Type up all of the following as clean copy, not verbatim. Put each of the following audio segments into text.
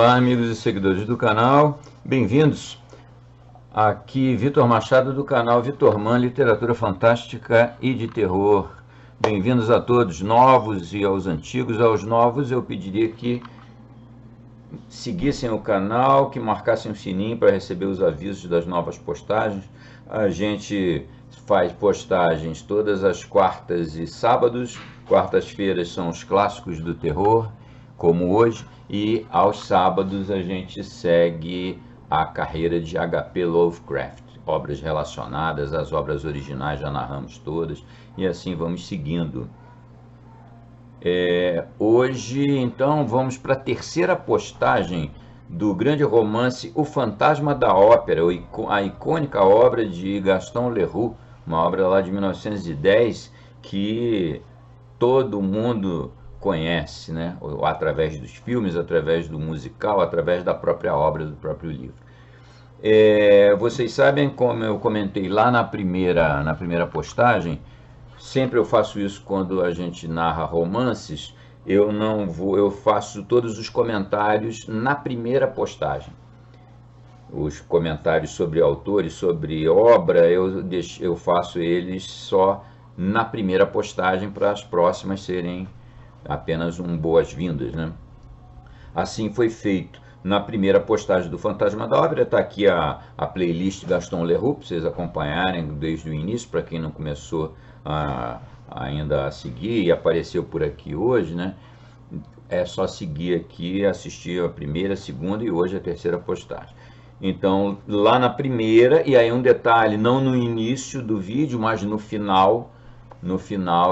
Olá, amigos e seguidores do canal, bem-vindos. Aqui Vitor Machado do canal Vitor Man, Literatura Fantástica e de Terror. Bem-vindos a todos, novos e aos antigos. Aos novos eu pediria que seguissem o canal, que marcassem o sininho para receber os avisos das novas postagens. A gente faz postagens todas as quartas e sábados. Quartas-feiras são os clássicos do terror, como hoje, e aos sábados a gente segue a carreira de H.P. Lovecraft, obras relacionadas às obras originais, já narramos todas, e assim vamos seguindo. Hoje, então, vamos para a terceira postagem do grande romance O Fantasma da Ópera, a icônica obra de Gaston Leroux, uma obra lá de 1910 que todo mundo conhece, né? Através dos filmes, através do musical, através da própria obra, do próprio livro. Vocês sabem, como eu comentei lá na primeira postagem, sempre eu faço isso quando a gente narra romances, eu faço todos os comentários na primeira postagem. Os comentários sobre autores, sobre obra, eu faço eles só na primeira postagem, para as próximas serem apenas boas-vindas, né? Assim foi feito na primeira postagem do Fantasma da Ópera. Está aqui a playlist Gaston Leroux, para vocês acompanharem desde o início, para quem não começou ainda a seguir e apareceu por aqui hoje, né? É só seguir aqui, assistir a primeira, a segunda e hoje a terceira postagem. Então, lá na primeira, e aí um detalhe, não no início do vídeo, mas no final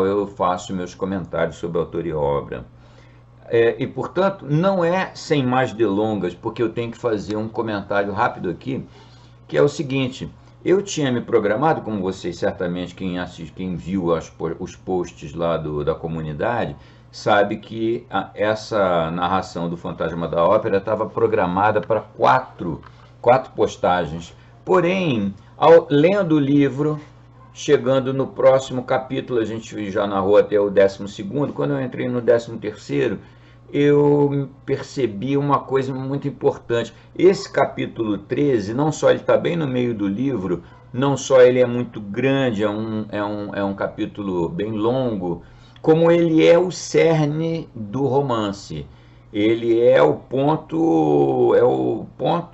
eu faço meus comentários sobre autor e obra. E, portanto, não é sem mais delongas, porque eu tenho que fazer um comentário rápido aqui, que é o seguinte: eu tinha me programado, como vocês certamente, quem viu os posts lá da comunidade, sabe que essa narração do Fantasma da Ópera estava programada para quatro postagens. Porém, lendo o livro, chegando no próximo capítulo, a gente já narrou até o 12º, quando eu entrei no 13º, eu percebi uma coisa muito importante. Esse capítulo 13, não só ele está bem no meio do livro, não só ele é muito grande, é um capítulo bem longo, como ele é o cerne do romance. Ele é o ponto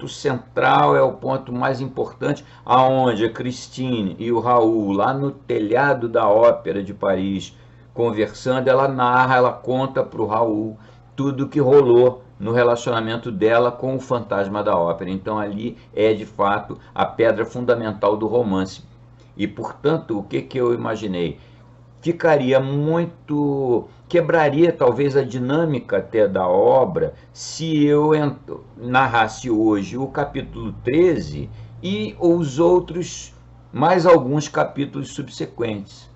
central, é o ponto mais importante, aonde a Christine e o Raul, lá no telhado da Ópera de Paris, conversando, ela narra, ela conta para o Raul tudo que rolou no relacionamento dela com o Fantasma da Ópera. Então ali é de fato a pedra fundamental do romance. E portanto, o que eu imaginei? Quebraria talvez a dinâmica até da obra se eu narrasse hoje o capítulo 13 e os outros, mais alguns capítulos subsequentes,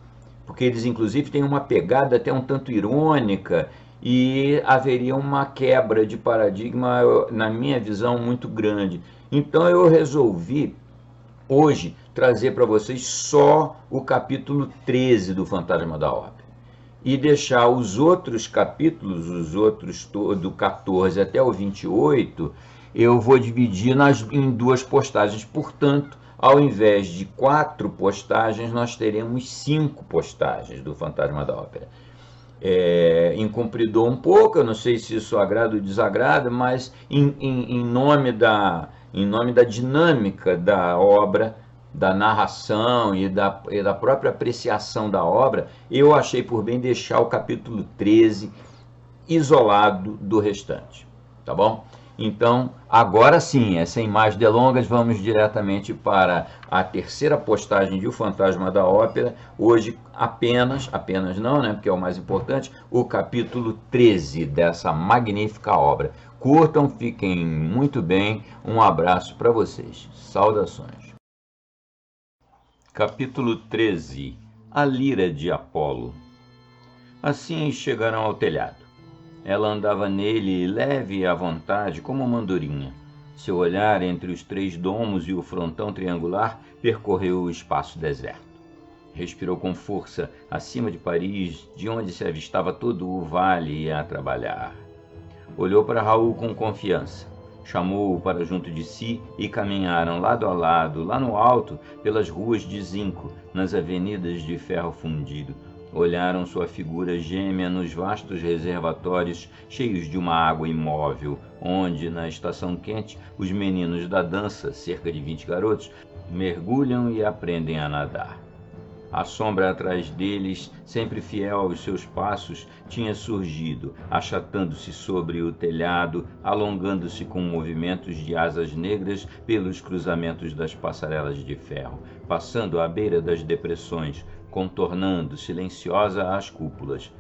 porque eles inclusive têm uma pegada até um tanto irônica e haveria uma quebra de paradigma, na minha visão, muito grande. Então eu resolvi hoje trazer para vocês só o capítulo 13 do Fantasma da Ópera e deixar os outros capítulos, do 14 até o 28, eu vou dividir em duas postagens. Portanto, ao invés de 4 postagens, nós teremos 5 postagens do Fantasma da Ópera. Incumpridou um pouco, eu não sei se isso agrada ou desagrada, mas em nome da dinâmica da obra, da narração e da própria apreciação da obra, eu achei por bem deixar o capítulo 13 isolado do restante, tá bom? Então, agora sim, sem mais delongas, vamos diretamente para a terceira postagem de O Fantasma da Ópera. Hoje apenas não, né, porque é o mais importante, o capítulo 13 dessa magnífica obra. Curtam, fiquem muito bem, um abraço para vocês. Saudações. Capítulo 13. A Lira de Apolo. Assim chegaram ao telhado. Ela andava nele leve e à vontade, como uma andorinha. Seu olhar, entre os 3 domos e o frontão triangular, percorreu o espaço deserto. Respirou com força acima de Paris, de onde se avistava todo o vale a trabalhar. olhou para Raul com confiança. Chamou-o para junto de si e caminharam lado a lado, lá no alto, pelas ruas de zinco, nas avenidas de ferro fundido. Olharam sua figura gêmea nos vastos reservatórios cheios de uma água imóvel, onde, na estação quente, os meninos da dança, cerca de 20 garotos, mergulham e aprendem a nadar. A sombra atrás deles, sempre fiel aos seus passos, tinha surgido, achatando-se sobre o telhado, alongando-se com movimentos de asas negras pelos cruzamentos das passarelas de ferro, passando à beira das depressões, contornando silenciosa as cúpulas.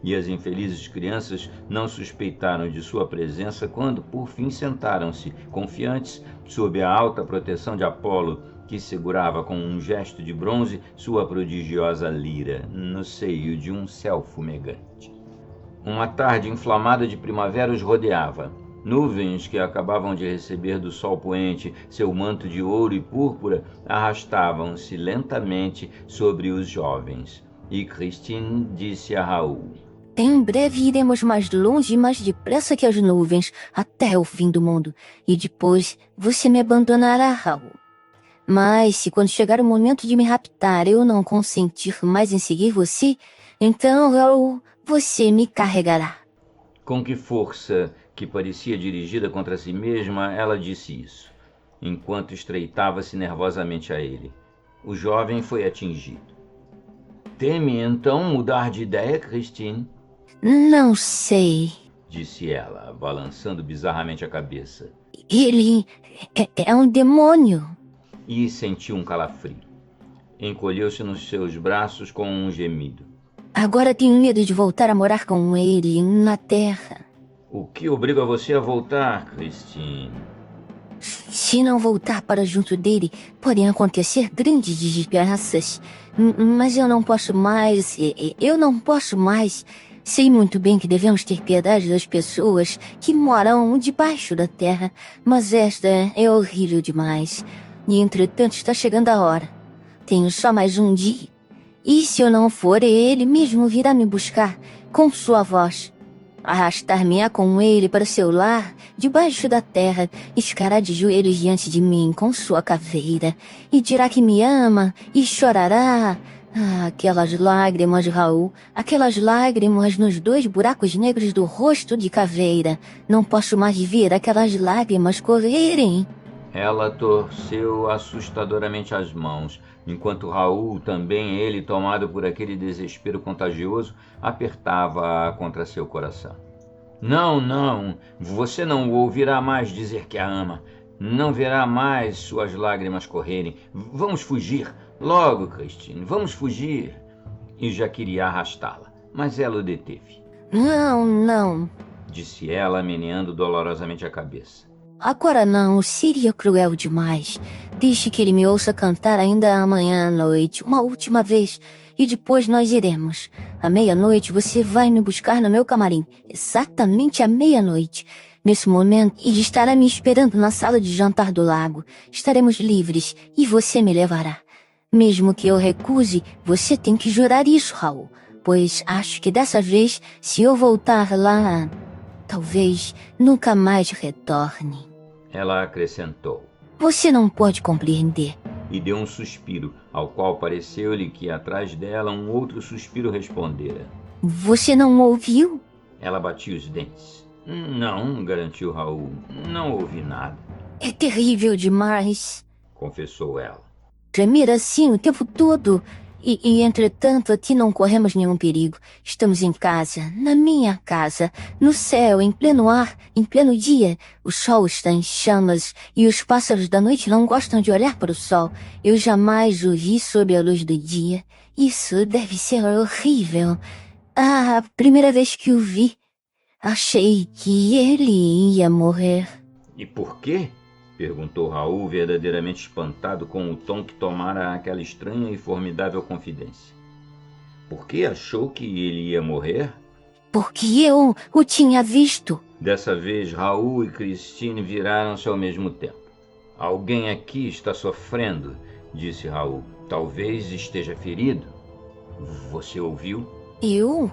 E as infelizes crianças não suspeitaram de sua presença quando, por fim, sentaram-se, confiantes, sob a alta proteção de Apolo, que segurava com um gesto de bronze sua prodigiosa lira, no seio de um céu fumegante. Uma tarde inflamada de primavera os rodeava. Nuvens que acabavam de receber do sol poente seu manto de ouro e púrpura arrastavam-se lentamente sobre os jovens. E Christine disse a Raul: Em breve iremos mais longe e mais depressa que as nuvens, até o fim do mundo. E depois você me abandonará, Raul. Mas se quando chegar o momento de me raptar eu não consentir mais em seguir você, então, Raul, você me carregará. Com que força, que parecia dirigida contra si mesma, ela disse isso, enquanto estreitava-se nervosamente a ele. O jovem foi atingido. Teme, então, mudar de ideia, Christine? Não sei. Disse ela, balançando bizarramente a cabeça. Ele é um demônio. E sentiu um calafrio. Encolheu-se nos seus braços com um gemido. Agora tenho medo de voltar a morar com ele na Terra. O que obriga você a voltar, Christine? Se não voltar para junto dele, podem acontecer grandes desgraças. Mas eu não posso mais. Sei muito bem que devemos ter piedade das pessoas que moram debaixo da terra, mas esta é horrível demais. E entretanto está chegando a hora. Tenho só mais um dia. E se eu não for, ele mesmo virá me buscar com sua voz. Arrastar-me-á com ele para seu lar, debaixo da terra, e ficará de joelhos diante de mim com sua caveira, e dirá que me ama, e chorará. Aquelas lágrimas, Raul, aquelas lágrimas nos 2 buracos negros do rosto de caveira. Não posso mais ver aquelas lágrimas correrem. Ela torceu assustadoramente as mãos, enquanto Raul, também ele tomado por aquele desespero contagioso, apertava-a contra seu coração. Não, você não o ouvirá mais dizer que a ama. Não verá mais suas lágrimas correrem. Vamos fugir, logo, Christine, vamos fugir. E já queria arrastá-la, mas ela o deteve. Não, disse ela, meneando dolorosamente a cabeça. Agora não, seria cruel demais. Deixe que ele me ouça cantar ainda amanhã à noite, uma última vez, e depois nós iremos. À meia-noite você vai me buscar no meu camarim, exatamente à meia-noite. Nesse momento, ele estará me esperando na sala de jantar do lago. Estaremos livres e você me levará. Mesmo que eu recuse, você tem que jurar isso, Raul, pois acho que dessa vez, se eu voltar lá, talvez nunca mais retorne. Ela acrescentou. Você não pode compreender. E deu um suspiro, ao qual pareceu-lhe que atrás dela um outro suspiro respondera. Você não ouviu? Ela batia os dentes. Não, garantiu Raul, não ouvi nada. É terrível demais, confessou ela. Tremer assim o tempo todo. E entretanto, aqui não corremos nenhum perigo. Estamos em casa, na minha casa, no céu, em pleno ar, em pleno dia. O sol está em chamas e os pássaros da noite não gostam de olhar para o sol. Eu jamais o vi sob a luz do dia. Isso deve ser horrível. A primeira vez que o vi, achei que ele ia morrer. E por quê? Perguntou Raul, verdadeiramente espantado com o tom que tomara aquela estranha e formidável confidência. Por que achou que ele ia morrer? Porque eu o tinha visto. Dessa vez, Raul e Christine viraram-se ao mesmo tempo. Alguém aqui está sofrendo, disse Raul. Talvez esteja ferido. Você ouviu? Eu?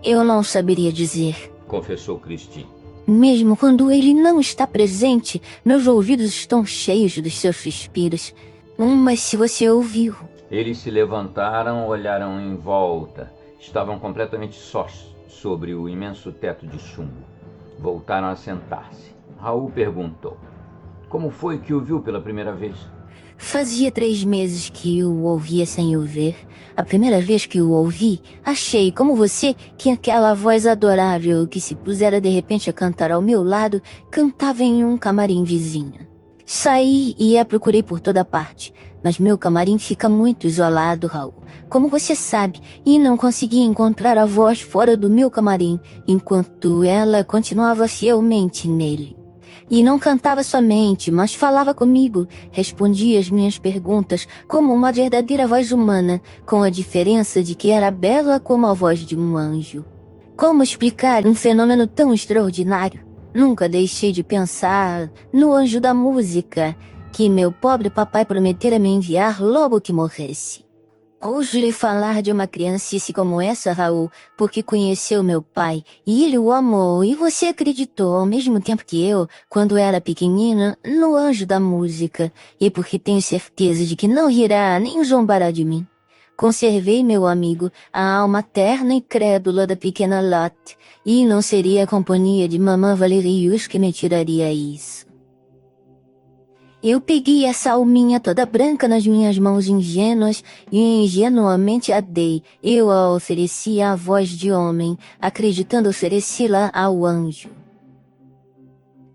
Eu não saberia dizer. confessou Christine. Mesmo quando ele não está presente, meus ouvidos estão cheios dos seus suspiros. Mas se você ouviu... Eles se levantaram, olharam em volta. Estavam completamente sós sobre o imenso teto de chumbo. Voltaram a sentar-se. Raul perguntou: como foi que o viu pela primeira vez? Fazia 3 meses que eu o ouvia sem o ver. A primeira vez que o ouvi, achei, como você, que aquela voz adorável que se pusera de repente a cantar ao meu lado, cantava em um camarim vizinho. Saí e a procurei por toda parte, mas meu camarim fica muito isolado, Raul, como você sabe, e não consegui encontrar a voz fora do meu camarim, enquanto ela continuava fielmente nele. E não cantava somente, mas falava comigo, respondia às minhas perguntas como uma verdadeira voz humana, com a diferença de que era bela como a voz de um anjo. Como explicar um fenômeno tão extraordinário? Nunca deixei de pensar no anjo da música, que meu pobre papai prometera me enviar logo que morresse. Ouso lhe falar de uma criancice como essa, Raul, porque conheceu meu pai, e ele o amou, e você acreditou ao mesmo tempo que eu, quando era pequenina, no anjo da música, e porque tenho certeza de que não rirá nem zombará de mim. Conservei, meu amigo, a alma terna e crédula da pequena Lotte, e não seria a companhia de mamã Valerius que me tiraria isso. Eu peguei essa alminha toda branca nas minhas mãos ingênuas e ingenuamente a dei. Eu a ofereci à voz de homem, acreditando oferecê-la ao anjo.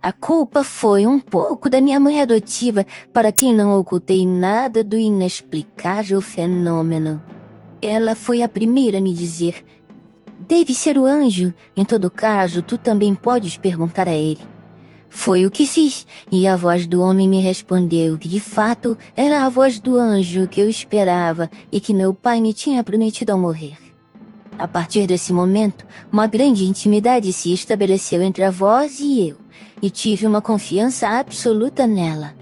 A culpa foi um pouco da minha mãe adotiva, para quem não ocultei nada do inexplicável fenômeno. Ela foi a primeira a me dizer: deve ser o anjo. Em todo caso, tu também podes perguntar a ele. Foi o que fiz, e a voz do homem me respondeu que de fato era a voz do anjo que eu esperava e que meu pai me tinha prometido ao morrer. A partir desse momento, uma grande intimidade se estabeleceu entre a voz e eu, e tive uma confiança absoluta nela.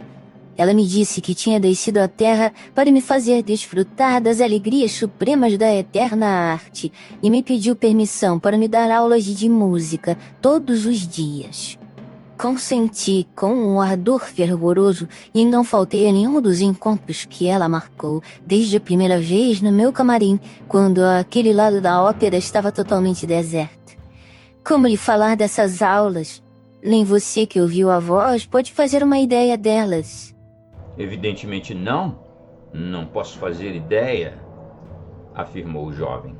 Ela me disse que tinha descido à terra para me fazer desfrutar das alegrias supremas da eterna arte, e me pediu permissão para me dar aulas de música todos os dias. Consenti com um ardor fervoroso e não faltei a nenhum dos encontros que ela marcou, desde a primeira vez no meu camarim, quando aquele lado da ópera estava totalmente deserto. Como lhe falar dessas aulas? Nem você que ouviu a voz pode fazer uma ideia delas. Evidentemente não. Não posso fazer ideia, afirmou o jovem.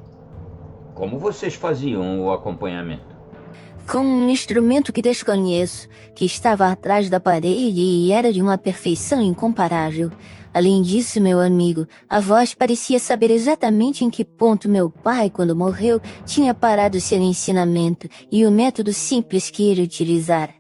Como vocês faziam o acompanhamento? Com um instrumento que desconheço, que estava atrás da parede e era de uma perfeição incomparável. Além disso, meu amigo, a voz parecia saber exatamente em que ponto meu pai, quando morreu, tinha parado seu ensinamento e o método simples que ele utilizara.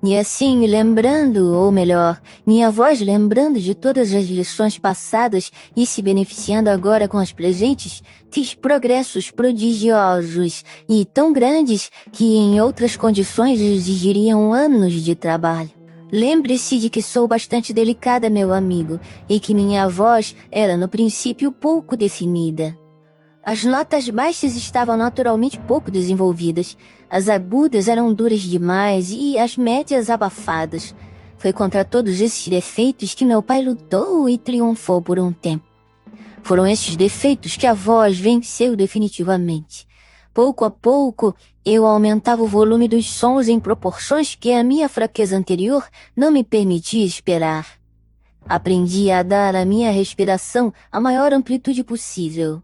E assim, me lembrando, ou melhor, minha voz lembrando de todas as lições passadas e se beneficiando agora com as presentes, fiz progressos prodigiosos e tão grandes que em outras condições exigiriam anos de trabalho. Lembre-se de que sou bastante delicada, meu amigo, e que minha voz era no princípio pouco definida. As notas baixas estavam naturalmente pouco desenvolvidas, as agudas eram duras demais e as médias abafadas. Foi contra todos esses defeitos que meu pai lutou e triunfou por um tempo. Foram esses defeitos que a voz venceu definitivamente. Pouco a pouco, eu aumentava o volume dos sons em proporções que a minha fraqueza anterior não me permitia esperar. Aprendi a dar à minha respiração a maior amplitude possível.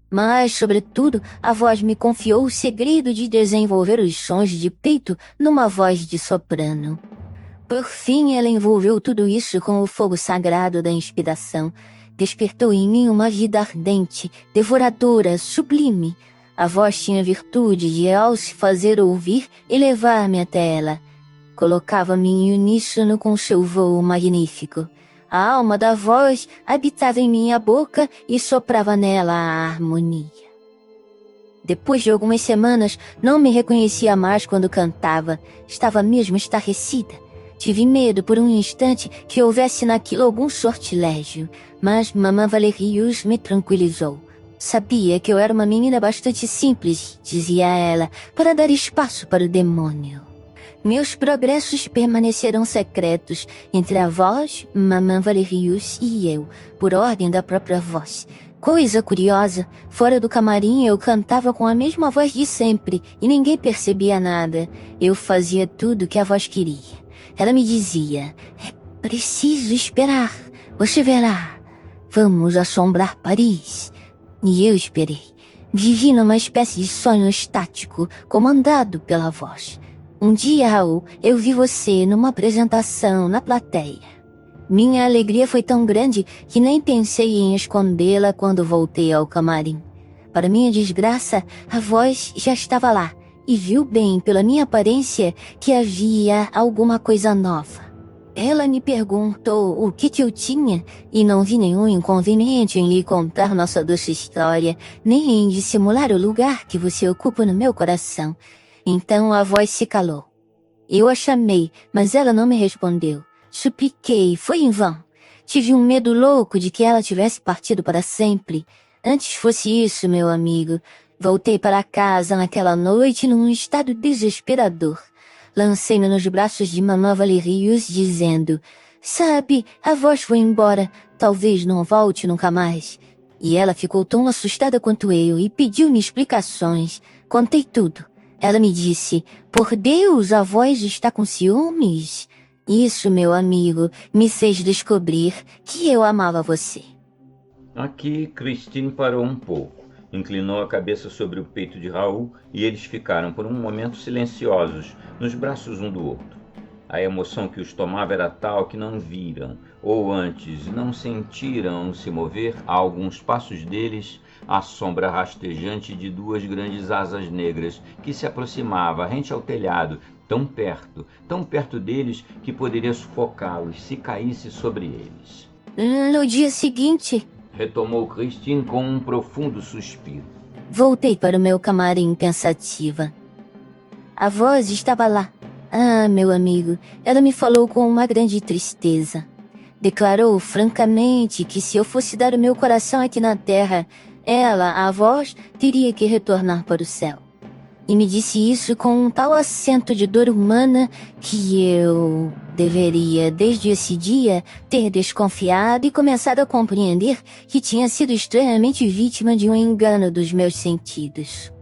Mas, sobretudo, a voz me confiou o segredo de desenvolver os sons de peito numa voz de soprano. Por fim, ela envolveu tudo isso com o fogo sagrado da inspiração. Despertou em mim uma vida ardente, devoradora, sublime. A voz tinha virtude de, ao se fazer ouvir, elevar-me até ela. Colocava-me em uníssono com seu voo magnífico. A alma da voz habitava em minha boca e soprava nela a harmonia. Depois de algumas semanas, não me reconhecia mais quando cantava. Estava mesmo estarrecida. Tive medo por um instante que houvesse naquilo algum sortilégio, mas mamã Valerius me tranquilizou. Sabia que eu era uma menina bastante simples, dizia ela, para dar espaço para o demônio. Meus progressos permaneceram secretos entre a voz, Mamã Valerius e eu, por ordem da própria voz. Coisa curiosa, fora do camarim eu cantava com a mesma voz de sempre e ninguém percebia nada. Eu fazia tudo o que a voz queria. Ela me dizia, é preciso esperar, você verá. Vamos assombrar Paris. E eu esperei. Vivi numa espécie de sonho estático, comandado pela voz. Um dia, Raul, eu vi você numa apresentação na plateia. Minha alegria foi tão grande que nem pensei em escondê-la quando voltei ao camarim. Para minha desgraça, a voz já estava lá e viu bem pela minha aparência que havia alguma coisa nova. Ela me perguntou o que eu tinha e não vi nenhum inconveniente em lhe contar nossa doce história, nem em dissimular o lugar que você ocupa no meu coração. Então a voz se calou. Eu a chamei, mas ela não me respondeu. Supliquei, foi em vão. Tive um medo louco de que ela tivesse partido para sempre. Antes fosse isso, meu amigo. Voltei para casa naquela noite num estado desesperador. Lancei-me nos braços de Mamã Valerius, dizendo, sabe, a voz foi embora, talvez não volte nunca mais. E ela ficou tão assustada quanto eu e pediu-me explicações. Contei tudo. Ela me disse, por Deus, a voz está com ciúmes. Isso, meu amigo, me fez descobrir que eu amava você. Aqui, Christine parou um pouco, inclinou a cabeça sobre o peito de Raul e eles ficaram por um momento silenciosos, nos braços um do outro. A emoção que os tomava era tal que não viram, ou antes não sentiram se mover a alguns passos deles a sombra rastejante de duas grandes asas negras que se aproximava rente ao telhado, tão perto deles que poderia sufocá-los se caísse sobre eles. No dia seguinte, retomou Christine com um profundo suspiro. Voltei para o meu camarim pensativa. A voz estava lá. Ah, meu amigo, ela me falou com uma grande tristeza. Declarou francamente que se eu fosse dar o meu coração aqui na terra, ela, a voz, teria que retornar para o céu. E me disse isso com um tal acento de dor humana que eu deveria, desde esse dia, ter desconfiado e começado a compreender que tinha sido estranhamente vítima de um engano dos meus sentidos.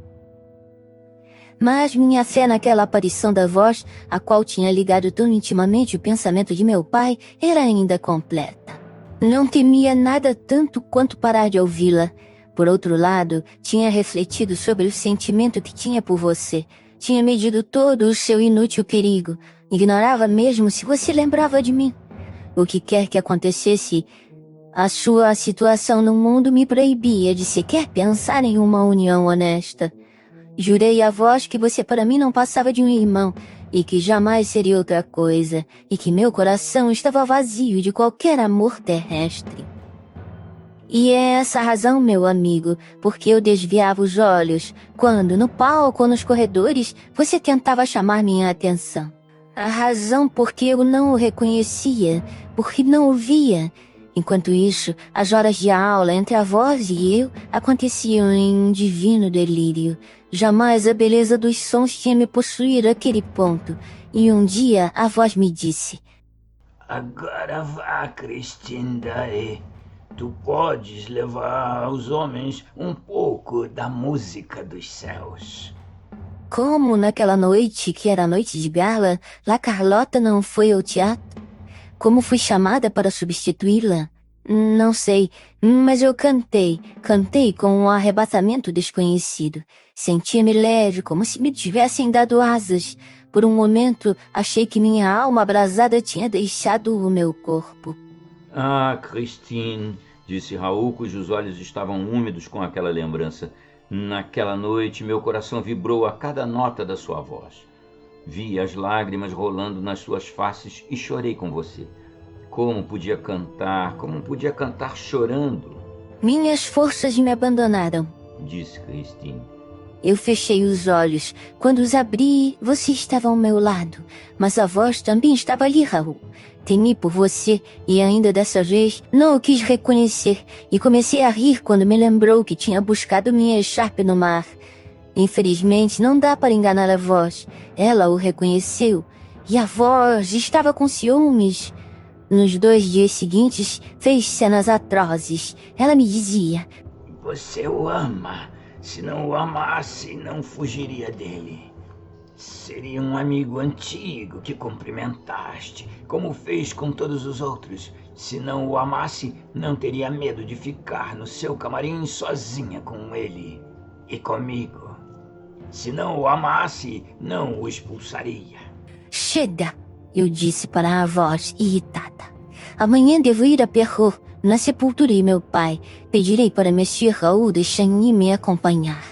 Mas minha fé naquela aparição da voz, a qual tinha ligado tão intimamente o pensamento de meu pai, era ainda completa. Não temia nada tanto quanto parar de ouvi-la. Por outro lado, tinha refletido sobre o sentimento que tinha por você. Tinha medido todo o seu inútil perigo. Ignorava mesmo se você lembrava de mim. O que quer que acontecesse, a sua situação no mundo me proibia de sequer pensar em uma união honesta. Jurei à voz que você para mim não passava de um irmão, e que jamais seria outra coisa, e que meu coração estava vazio de qualquer amor terrestre. E é essa a razão, meu amigo, porque eu desviava os olhos, quando, no palco ou nos corredores, você tentava chamar minha atenção. A razão porque eu não o reconhecia, porque não o via. Enquanto isso, as horas de aula entre a voz e eu aconteciam em um divino delírio. Jamais a beleza dos sons tinha me possuído àquele ponto. E um dia a voz me disse: agora vá, Christine Daae. Tu podes levar aos homens um pouco da música dos céus. Como naquela noite, que era a noite de gala, La Carlota não foi ao teatro? Como fui chamada para substituí-la? Não sei, mas eu cantei com um arrebatamento desconhecido. Sentia-me leve, como se me tivessem dado asas. Por um momento, achei que minha alma abrasada tinha deixado o meu corpo. Ah, Christine, disse Raul, cujos olhos estavam úmidos com aquela lembrança. Naquela noite, meu coração vibrou a cada nota da sua voz. Vi as lágrimas rolando nas suas faces e chorei com você. Como podia cantar chorando? Minhas forças me abandonaram, disse Christine. Eu fechei os olhos. Quando os abri, você estava ao meu lado. Mas a voz também estava ali, Raul. Temi por você e ainda dessa vez não o quis reconhecer e comecei a rir quando me lembrou que tinha buscado minha echarpe no mar. Infelizmente, não dá para enganar a voz. Ela o reconheceu e a voz estava com ciúmes. Nos 2 dias seguintes, fez cenas atrozes. Ela me dizia: Você o ama. Se não o amasse, não fugiria dele. Seria um amigo antigo que cumprimentaste, como fez com todos os outros. Se não o amasse, não teria medo de ficar no seu camarim sozinha com ele e comigo. Se não o amasse, não o expulsaria. Chega, eu disse para a voz irritada. Amanhã devo ir a Perrault. Na sepultura de meu pai, pedirei para Monsieur Raoul de Chagny me acompanhar.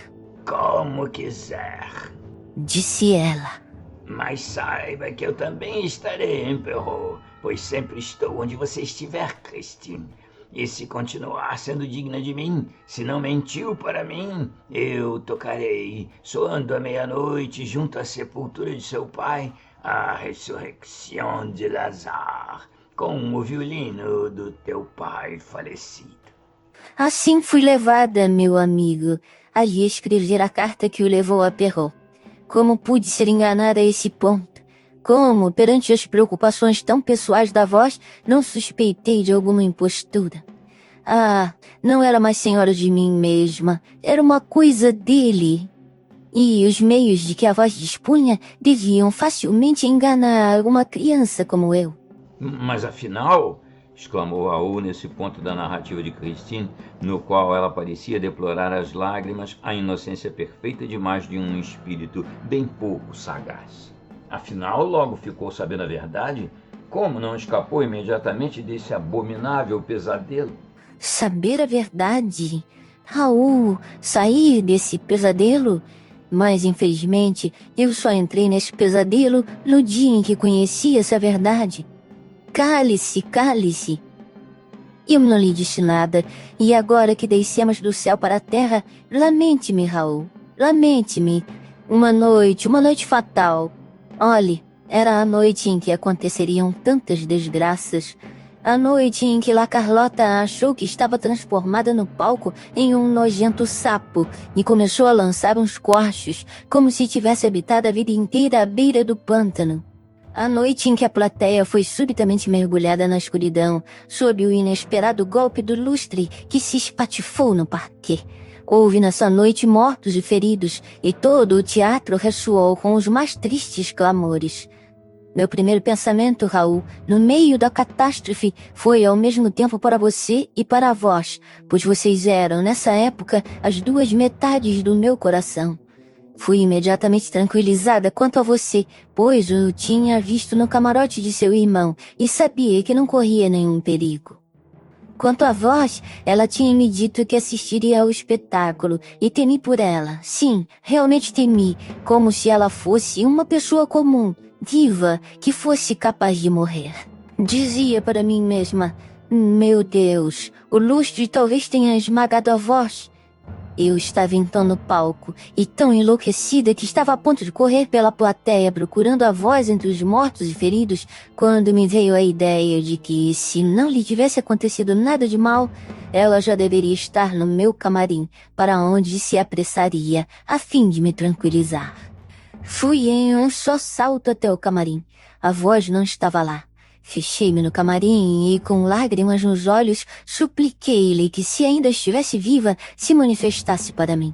Como quiser, disse ela. Mas saiba que eu também estarei em Perrault, pois sempre estou onde você estiver, Christine. E se continuar sendo digna de mim, se não mentiu para mim, eu tocarei, soando à meia-noite junto à sepultura de seu pai, a ressurreição de Lazare, com o violino do teu pai falecido. Assim fui levada, meu amigo, a lhe escrever a carta que o levou a Perrault. Como pude ser enganada a esse ponto? Como, perante as preocupações tão pessoais da voz, não suspeitei de alguma impostura? Ah, não era mais senhora de mim mesma, era uma coisa dele. E os meios de que a voz dispunha deviam facilmente enganar uma criança como eu. Mas afinal, exclamou Raul nesse ponto da narrativa de Christine, no qual ela parecia deplorar as lágrimas, a inocência perfeita demais de um espírito bem pouco sagaz. Afinal, logo ficou sabendo a verdade? Como não escapou imediatamente desse abominável pesadelo? Saber a verdade? Raul, sair desse pesadelo? Mas, infelizmente, eu só entrei nesse pesadelo no dia em que conheci essa verdade. Cale-se, cale-se. Eu não lhe disse nada, e agora que descemos do céu para a terra, lamente-me, Raul, lamente-me. Uma noite fatal. Olhe, era a noite em que aconteceriam tantas desgraças. A noite em que La Carlota achou que estava transformada no palco em um nojento sapo e começou a lançar uns corchos, como se tivesse habitado a vida inteira à beira do pântano. A noite em que a plateia foi subitamente mergulhada na escuridão, sob o inesperado golpe do lustre que se espatifou no parquet. Houve nessa noite mortos e feridos, e todo o teatro ressoou com os mais tristes clamores. Meu primeiro pensamento, Raul, no meio da catástrofe, foi ao mesmo tempo para você e para a vós, pois vocês eram, nessa época, as 2 metades do meu coração. Fui imediatamente tranquilizada quanto a você, pois o tinha visto no camarote de seu irmão e sabia que não corria nenhum perigo. Quanto a vós, ela tinha me dito que assistiria ao espetáculo e temi por ela. Sim, realmente temi, como se ela fosse uma pessoa comum, viva, que fosse capaz de morrer. Dizia para mim mesma: meu Deus, o lustre talvez tenha esmagado a voz. Eu estava então no palco, e tão enlouquecida que estava a ponto de correr pela plateia procurando a voz entre os mortos e feridos, quando me veio a ideia de que, se não lhe tivesse acontecido nada de mal, ela já deveria estar no meu camarim, para onde se apressaria, a fim de me tranquilizar. Fui em um só salto até o camarim. A voz não estava lá. Fechei-me no camarim e, com lágrimas nos olhos, supliquei-lhe que, se ainda estivesse viva, se manifestasse para mim.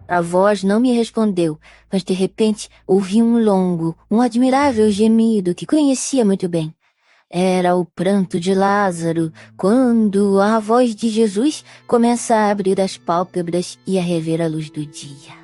A voz não me respondeu, mas de repente ouvi um longo, um admirável gemido que conhecia muito bem. Era o pranto de Lázaro, quando a voz de Jesus começa a abrir as pálpebras e a rever a luz do dia.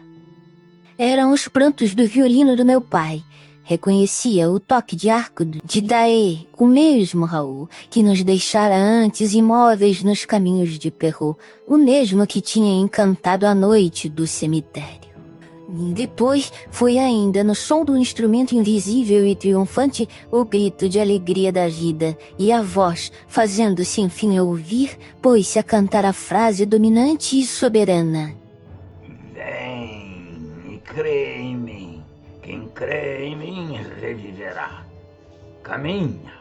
Eram os prantos do violino do meu pai. Reconhecia o toque de arco de Daé, o mesmo Raul, que nos deixara antes imóveis nos caminhos de Perrault, o mesmo que tinha encantado a noite do cemitério. Depois foi ainda no som do instrumento invisível e triunfante o grito de alegria da vida, e a voz, fazendo-se enfim ouvir, pôs-se a cantar a frase dominante e soberana. Vem, crê em mim. Quem crê em mim reviverá. Caminha.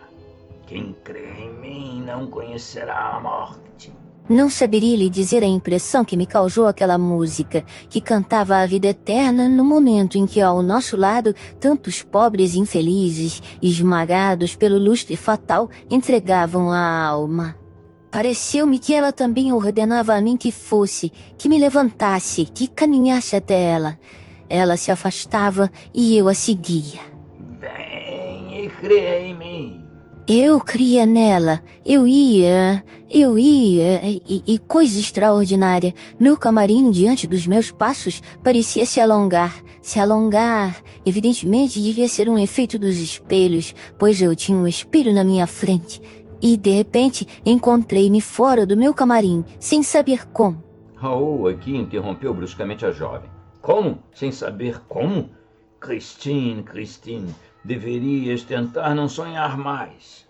Quem crê em mim não conhecerá a morte. Não saberia lhe dizer a impressão que me causou aquela música, que cantava a vida eterna no momento em que ao nosso lado tantos pobres infelizes, esmagados pelo lustre fatal, entregavam a alma. Pareceu-me que ela também ordenava a mim que fosse, que me levantasse, que caminhasse até ela. Ela se afastava e eu a seguia. Vem e crê em mim. Eu cria nela, eu ia, e coisa extraordinária, meu camarim diante dos meus passos parecia se alongar. Evidentemente devia ser um efeito dos espelhos, pois eu tinha um espelho na minha frente. E de repente encontrei-me fora do meu camarim, sem saber como. Raul aqui interrompeu bruscamente a jovem. Como? Sem saber como? Christine, deverias tentar não sonhar mais.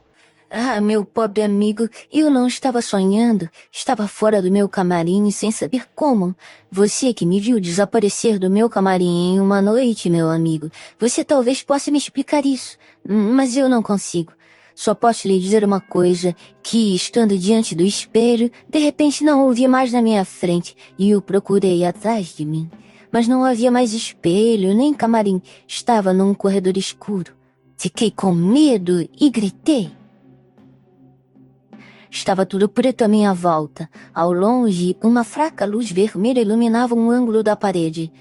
Ah, meu pobre amigo, eu não estava sonhando. Estava fora do meu camarim sem saber como. Você que me viu desaparecer do meu camarim em uma noite, meu amigo. Você talvez possa me explicar isso, mas eu não consigo. Só posso lhe dizer uma coisa, que estando diante do espelho, de repente não o vi mais na minha frente e o procurei atrás de mim. Mas não havia mais espelho, nem camarim. Estava num corredor escuro. Fiquei com medo e gritei. Estava tudo preto à minha volta. Ao longe, uma fraca luz vermelha iluminava um ângulo da parede,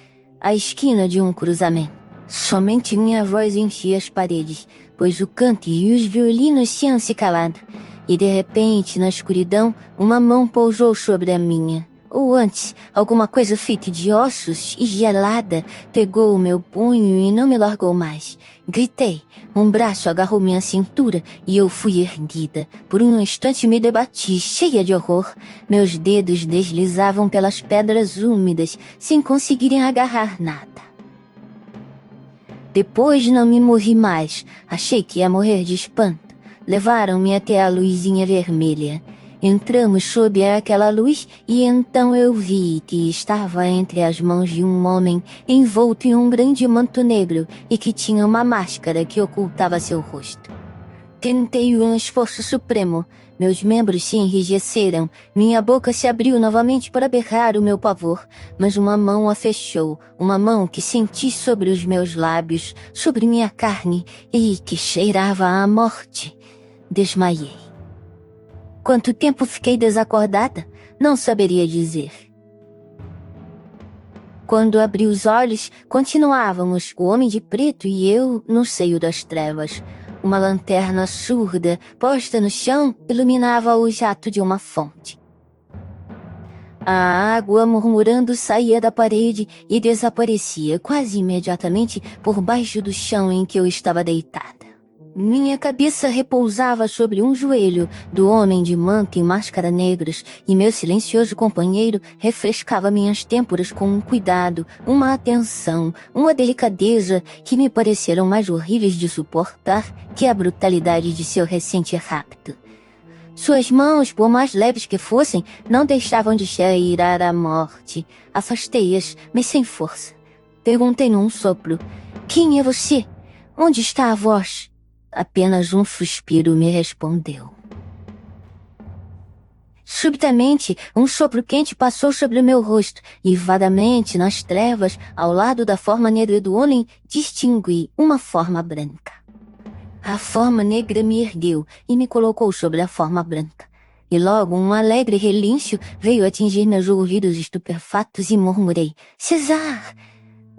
a esquina de um cruzamento. Somente minha voz enchia as paredes, pois o canto e os violinos tinham se calado. E de repente, na escuridão, uma mão pousou sobre a minha. Ou antes, alguma coisa feita de ossos e gelada pegou o meu punho e não me largou mais. Gritei. Um braço agarrou minha cintura e eu fui erguida. Por um instante me debati, cheia de horror. Meus dedos deslizavam pelas pedras úmidas, sem conseguirem agarrar nada. Depois não me movi mais. Achei que ia morrer de espanto. Levaram-me até a luzinha vermelha. Entramos sob aquela luz e então eu vi que estava entre as mãos de um homem envolto em um grande manto negro e que tinha uma máscara que ocultava seu rosto. Tentei um esforço supremo. Meus membros se enrijeceram, minha boca se abriu novamente para berrar o meu pavor, mas uma mão a fechou, uma mão que senti sobre os meus lábios, sobre minha carne e que cheirava à morte. Desmaiei. Quanto tempo fiquei desacordada? Não saberia dizer. Quando abri os olhos, continuávamos, o homem de preto e eu, no seio das trevas. Uma lanterna surda, posta no chão, iluminava o jato de uma fonte. A água, murmurando, saía da parede e desaparecia quase imediatamente por baixo do chão em que eu estava deitada. Minha cabeça repousava sobre um joelho do homem de manto e máscara negras, e meu silencioso companheiro refrescava minhas têmporas com um cuidado, uma atenção, uma delicadeza que me pareceram mais horríveis de suportar que a brutalidade de seu recente rapto. Suas mãos, por mais leves que fossem, não deixavam de cheirar a morte. Afastei-as, mas sem força. Perguntei num sopro: "Quem é você? Onde está a voz?" Apenas um suspiro me respondeu. Subitamente, um sopro quente passou sobre o meu rosto e, vagamente, nas trevas, ao lado da forma negra do homem, distingui uma forma branca. A forma negra me ergueu e me colocou sobre a forma branca. E logo um alegre relíncio veio atingir meus ouvidos estupefatos e murmurei: "César!"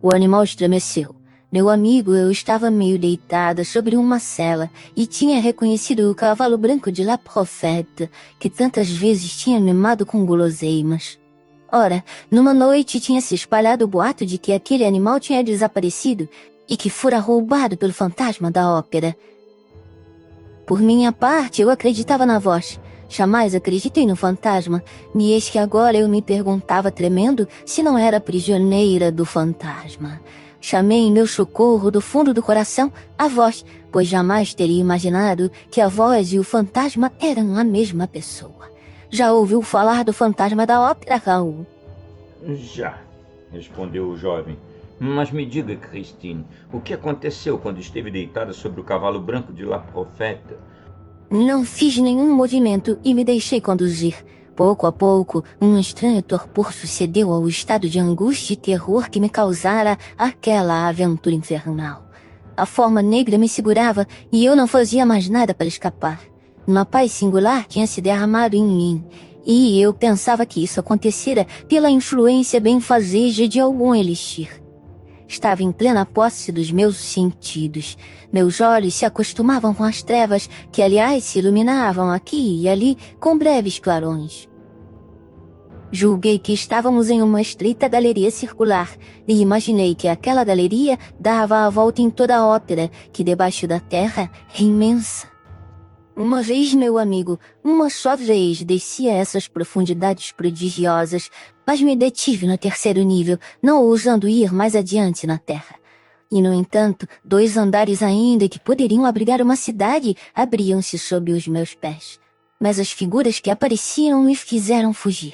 O animal estremeceu. Meu amigo, eu estava meio deitada sobre uma sela e tinha reconhecido o cavalo branco de La Prophète, que tantas vezes tinha mimado com guloseimas. Ora, numa noite tinha se espalhado o boato de que aquele animal tinha desaparecido e que fora roubado pelo fantasma da ópera. Por minha parte, eu acreditava na voz. Jamais acreditei no fantasma, e eis que agora eu me perguntava tremendo se não era prisioneira do fantasma. Chamei em meu socorro do fundo do coração a voz, pois jamais teria imaginado que a voz e o fantasma eram a mesma pessoa. Já ouviu falar do fantasma da ópera, Raul? Já, respondeu o jovem. Mas me diga, Christine, o que aconteceu quando esteve deitada sobre o cavalo branco de La Profeta? Não fiz nenhum movimento e me deixei conduzir. Pouco a pouco, um estranho torpor sucedeu ao estado de angústia e terror que me causara aquela aventura infernal. A forma negra me segurava e eu não fazia mais nada para escapar. Uma paz singular tinha se derramado em mim, e eu pensava que isso acontecera pela influência benfazeja de algum elixir. Estava em plena posse dos meus sentidos. Meus olhos se acostumavam com as trevas, que aliás se iluminavam aqui e ali com breves clarões. Julguei que estávamos em uma estreita galeria circular e imaginei que aquela galeria dava a volta em toda a ópera, que debaixo da terra é imensa. Uma vez, meu amigo, uma só vez desci a essas profundidades prodigiosas, mas me detive no terceiro nível, não ousando ir mais adiante na terra. E, no entanto, 2 andares ainda que poderiam abrigar uma cidade abriam-se sob os meus pés. Mas as figuras que apareciam me fizeram fugir.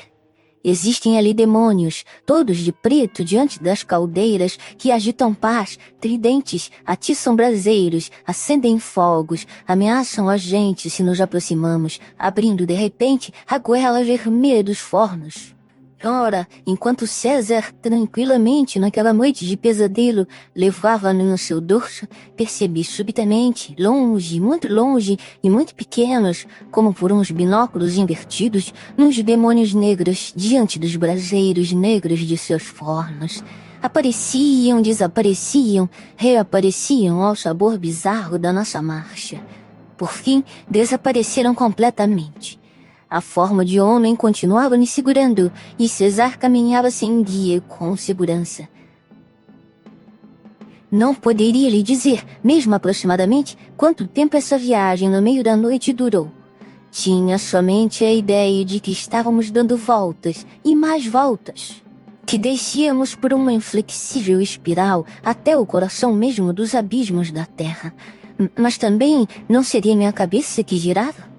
Existem ali demônios, todos de preto diante das caldeiras, que agitam pás, tridentes, atiçam braseiros, acendem fogos, ameaçam a gente se nos aproximamos, abrindo de repente a goela vermelha dos fornos. Ora, enquanto César, tranquilamente naquela noite de pesadelo, levava-no no seu dorso, percebi subitamente, longe, muito longe e muito pequenos, como por uns binóculos invertidos, uns demônios negros diante dos braseiros negros de seus fornos. Apareciam, desapareciam, reapareciam ao sabor bizarro da nossa marcha. Por fim, desapareceram completamente. A forma de homem continuava me segurando, e César caminhava sem guia com segurança. Não poderia lhe dizer, mesmo aproximadamente, quanto tempo essa viagem no meio da noite durou. Tinha somente a ideia de que estávamos dando voltas, e mais voltas. Que descíamos por uma inflexível espiral até o coração mesmo dos abismos da terra. Mas também não seria minha cabeça que girava?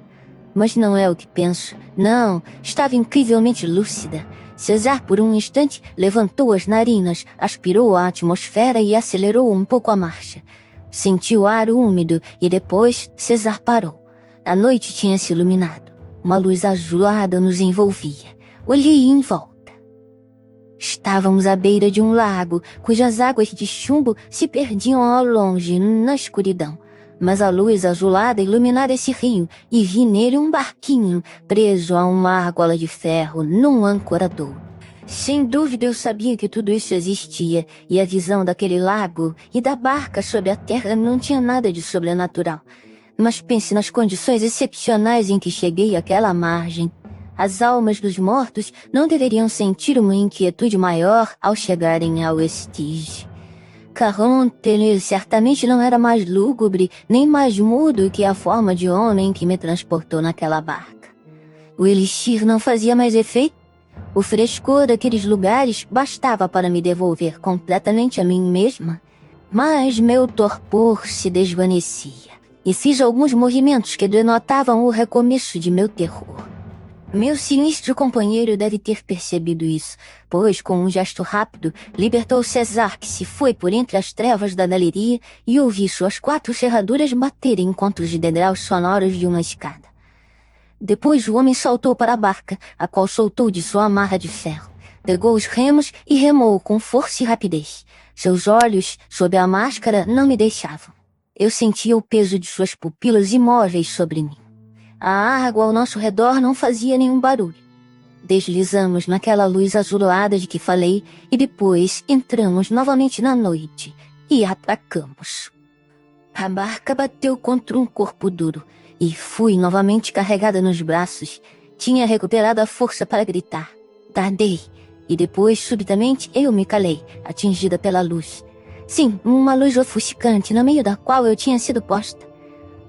Mas não é o que penso. Não, estava incrivelmente lúcida. César, por um instante, levantou as narinas, aspirou a atmosfera e acelerou um pouco a marcha. Senti o ar úmido e depois César parou. A noite tinha se iluminado. Uma luz azulada nos envolvia. Olhei em volta. Estávamos à beira de um lago, cujas águas de chumbo se perdiam ao longe, na escuridão. Mas a luz azulada iluminara esse rio e vi nele um barquinho preso a uma argola de ferro num ancorador. Sem dúvida eu sabia que tudo isso existia, e a visão daquele lago e da barca sobre a terra não tinha nada de sobrenatural. Mas pense nas condições excepcionais em que cheguei àquela margem. As almas dos mortos não deveriam sentir uma inquietude maior ao chegarem ao Estige. Caronte certamente não era mais lúgubre, nem mais mudo que a forma de homem que me transportou naquela barca. O elixir não fazia mais efeito. O frescor daqueles lugares bastava para me devolver completamente a mim mesma. Mas meu torpor se desvanecia, e fiz alguns movimentos que denotavam o recomeço de meu terror. Meu sinistro companheiro deve ter percebido isso, pois, com um gesto rápido, libertou César, que se foi por entre as trevas da galeria, e ouvi suas 4 ferraduras baterem contra os degraus sonoros de uma escada. Depois o homem saltou para a barca, a qual soltou de sua amarra de ferro. Pegou os remos e remou com força e rapidez. Seus olhos, sob a máscara, não me deixavam. Eu sentia o peso de suas pupilas imóveis sobre mim. A água ao nosso redor não fazia nenhum barulho. Deslizamos naquela luz azulada de que falei e depois entramos novamente na noite e atracamos. A barca bateu contra um corpo duro e fui novamente carregada nos braços. Tinha recuperado a força para gritar. Tardei e depois, subitamente, eu me calei, atingida pela luz. Sim, uma luz ofuscante no meio da qual eu tinha sido posta.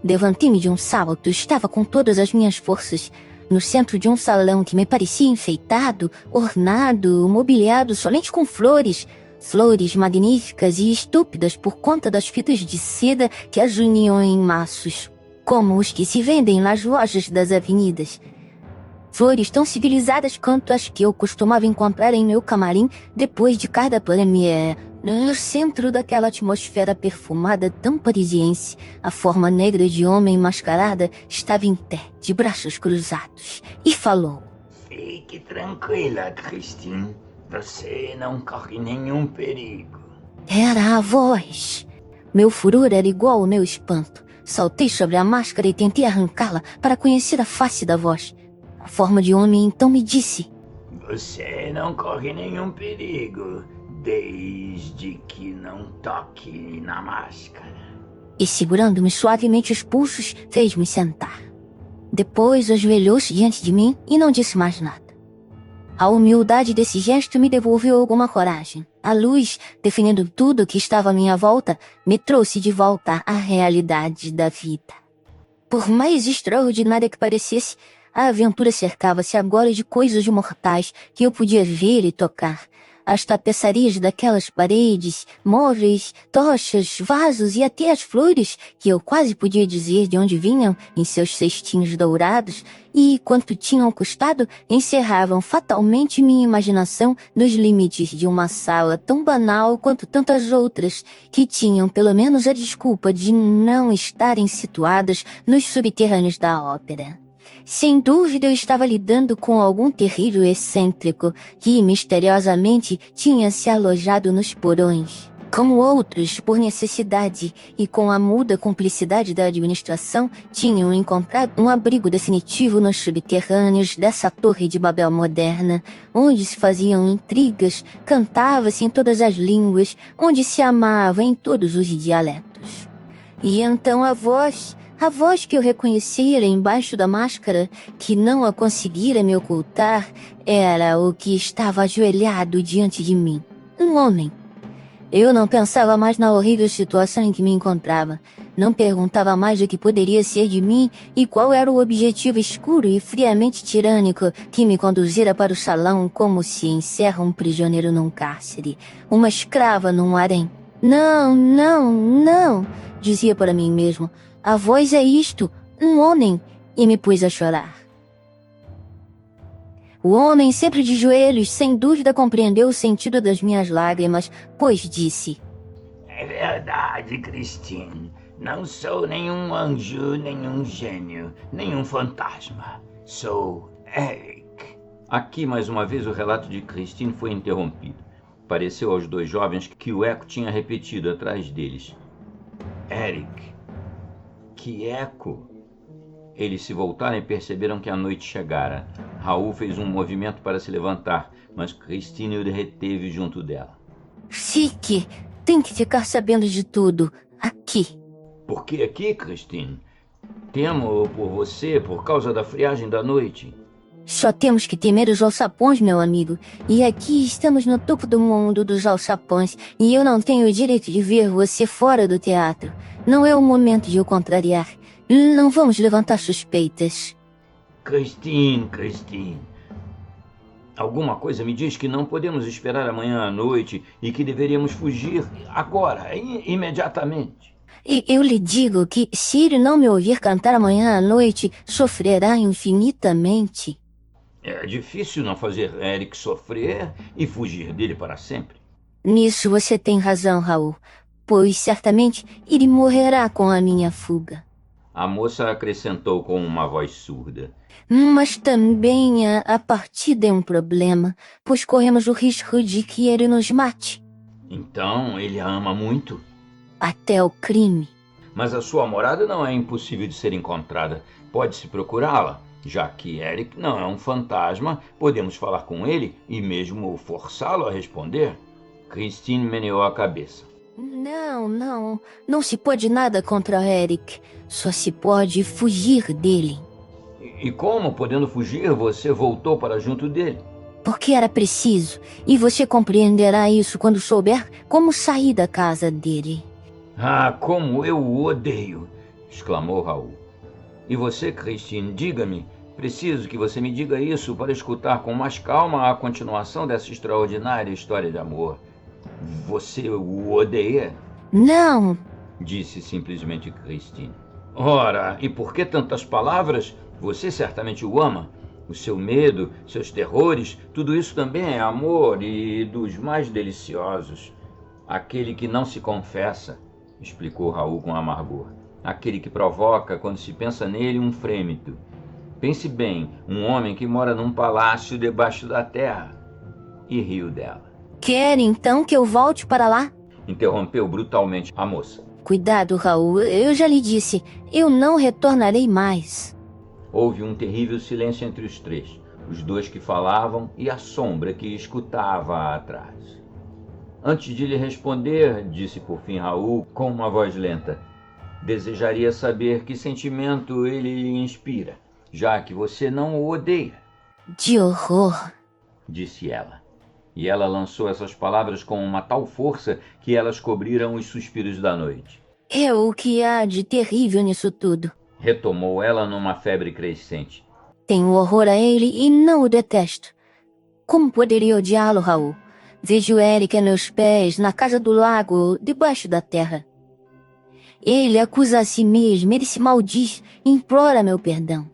Levantei-me de um salto, estava com todas as minhas forças, no centro de um salão que me parecia enfeitado, ornado, mobiliado somente com flores, flores magníficas e estúpidas por conta das fitas de seda que as uniam em maços, como os que se vendem nas lojas das avenidas. Flores tão civilizadas quanto as que eu costumava encontrar em meu camarim depois de cada première, No centro daquela atmosfera perfumada tão parisiense, a forma negra de homem mascarada estava em pé, de braços cruzados, e falou: Fique tranquila, Christine. Você não corre nenhum perigo. Era a voz. Meu furor era igual ao meu espanto. Saltei sobre a máscara e tentei arrancá-la para conhecer a face da voz. A forma de homem então me disse: Você não corre nenhum perigo, desde que não toque na máscara. E segurando-me suavemente os pulsos, fez-me sentar. Depois ajoelhou-se diante de mim e não disse mais nada. A humildade desse gesto me devolveu alguma coragem. A luz, definindo tudo que estava à minha volta, me trouxe de volta à realidade da vida. Por mais extraordinária que parecesse, a aventura cercava-se agora de coisas mortais que eu podia ver e tocar. As tapeçarias daquelas paredes, móveis, tochas, vasos e até as flores, que eu quase podia dizer de onde vinham em seus cestinhos dourados, e quanto tinham custado, encerravam fatalmente minha imaginação nos limites de uma sala tão banal quanto tantas outras, que tinham pelo menos a desculpa de não estarem situadas nos subterrâneos da ópera. Sem dúvida eu estava lidando com algum terrível excêntrico que misteriosamente tinha se alojado nos porões. Como outros, por necessidade e com a muda cumplicidade da administração, tinham encontrado um abrigo definitivo nos subterrâneos dessa torre de Babel moderna, onde se faziam intrigas, cantava-se em todas as línguas, onde se amava em todos os dialetos. E então a voz que eu reconhecera embaixo da máscara, que não a conseguira me ocultar, era o que estava ajoelhado diante de mim. Um homem. Eu não pensava mais na horrível situação em que me encontrava. Não perguntava mais o que poderia ser de mim e qual era o objetivo escuro e friamente tirânico que me conduzira para o salão como se encerra um prisioneiro num cárcere, uma escrava num harém. Não, não, não, dizia para mim mesmo. A voz é isto, um homem, e me pus a chorar. O homem, sempre de joelhos, sem dúvida compreendeu o sentido das minhas lágrimas, pois disse: É verdade, Christine. Não sou nenhum anjo, nenhum gênio, nenhum fantasma. Sou Eric. Aqui, mais uma vez, o relato de Christine foi interrompido. Pareceu aos dois jovens que o eco tinha repetido atrás deles. Eric. Que eco! Eles se voltaram e perceberam que a noite chegara. Raul fez um movimento para se levantar, mas Christine o reteve junto dela. Fique! Tem que ficar sabendo de tudo. Aqui. Por que aqui, Christine? Temo por você por causa da friagem da noite. Só temos que temer os alçapões, meu amigo. E aqui estamos no topo do mundo dos alçapões, e eu não tenho o direito de ver você fora do teatro. Não é o momento de o contrariar. Não vamos levantar suspeitas. Christine. Alguma coisa me diz que não podemos esperar amanhã à noite e que deveríamos fugir agora, imediatamente. E eu lhe digo que, se ele não me ouvir cantar amanhã à noite, sofrerá infinitamente. É difícil não fazer Eric sofrer e fugir dele para sempre. Nisso você tem razão, Raul, pois certamente ele morrerá com a minha fuga. A moça acrescentou com uma voz surda. Mas também a partida é um problema, pois corremos o risco de que ele nos mate. Então ele a ama muito? Até o crime. Mas a sua morada não é impossível de ser encontrada. Pode-se procurá-la. Já que Eric não é um fantasma, podemos falar com ele e mesmo forçá-lo a responder. Christine meneou a cabeça. Não se pode nada contra Eric. Só se pode fugir dele. E como, podendo fugir, você voltou para junto dele? Porque era preciso, e você compreenderá isso quando souber como sair da casa dele. Ah, como eu o odeio! Exclamou Raul. E você, Christine, diga-me, preciso que você me diga isso para escutar com mais calma a continuação dessa extraordinária história de amor. Você o odeia? Não, disse simplesmente Christine. Ora, e por que tantas palavras? Você certamente o ama. O seu medo, seus terrores, tudo isso também é amor e dos mais deliciosos. Aquele que não se confessa, explicou Raul com amargor. Aquele que provoca, quando se pensa nele, um frêmito. Pense bem, um homem que mora num palácio debaixo da terra. E riu dela. Quer então que eu volte para lá? Interrompeu brutalmente a moça. Cuidado, Raul, eu já lhe disse, eu não retornarei mais. Houve um terrível silêncio entre os três, os dois que falavam e a sombra que escutava atrás. Antes de lhe responder, disse por fim Raul com uma voz lenta, desejaria saber que sentimento ele lhe inspira, já que você não o odeia. De horror, disse ela. E ela lançou essas palavras com uma tal força que elas cobriram os suspiros da noite. É o que há de terrível nisso tudo. Retomou ela numa febre crescente. Tenho horror a ele e não o detesto. Como poderia odiá-lo, Raul? Vejo Eric a meus pés, na casa do lago, debaixo da terra. Ele acusa a si mesmo, ele se maldiz, implora meu perdão.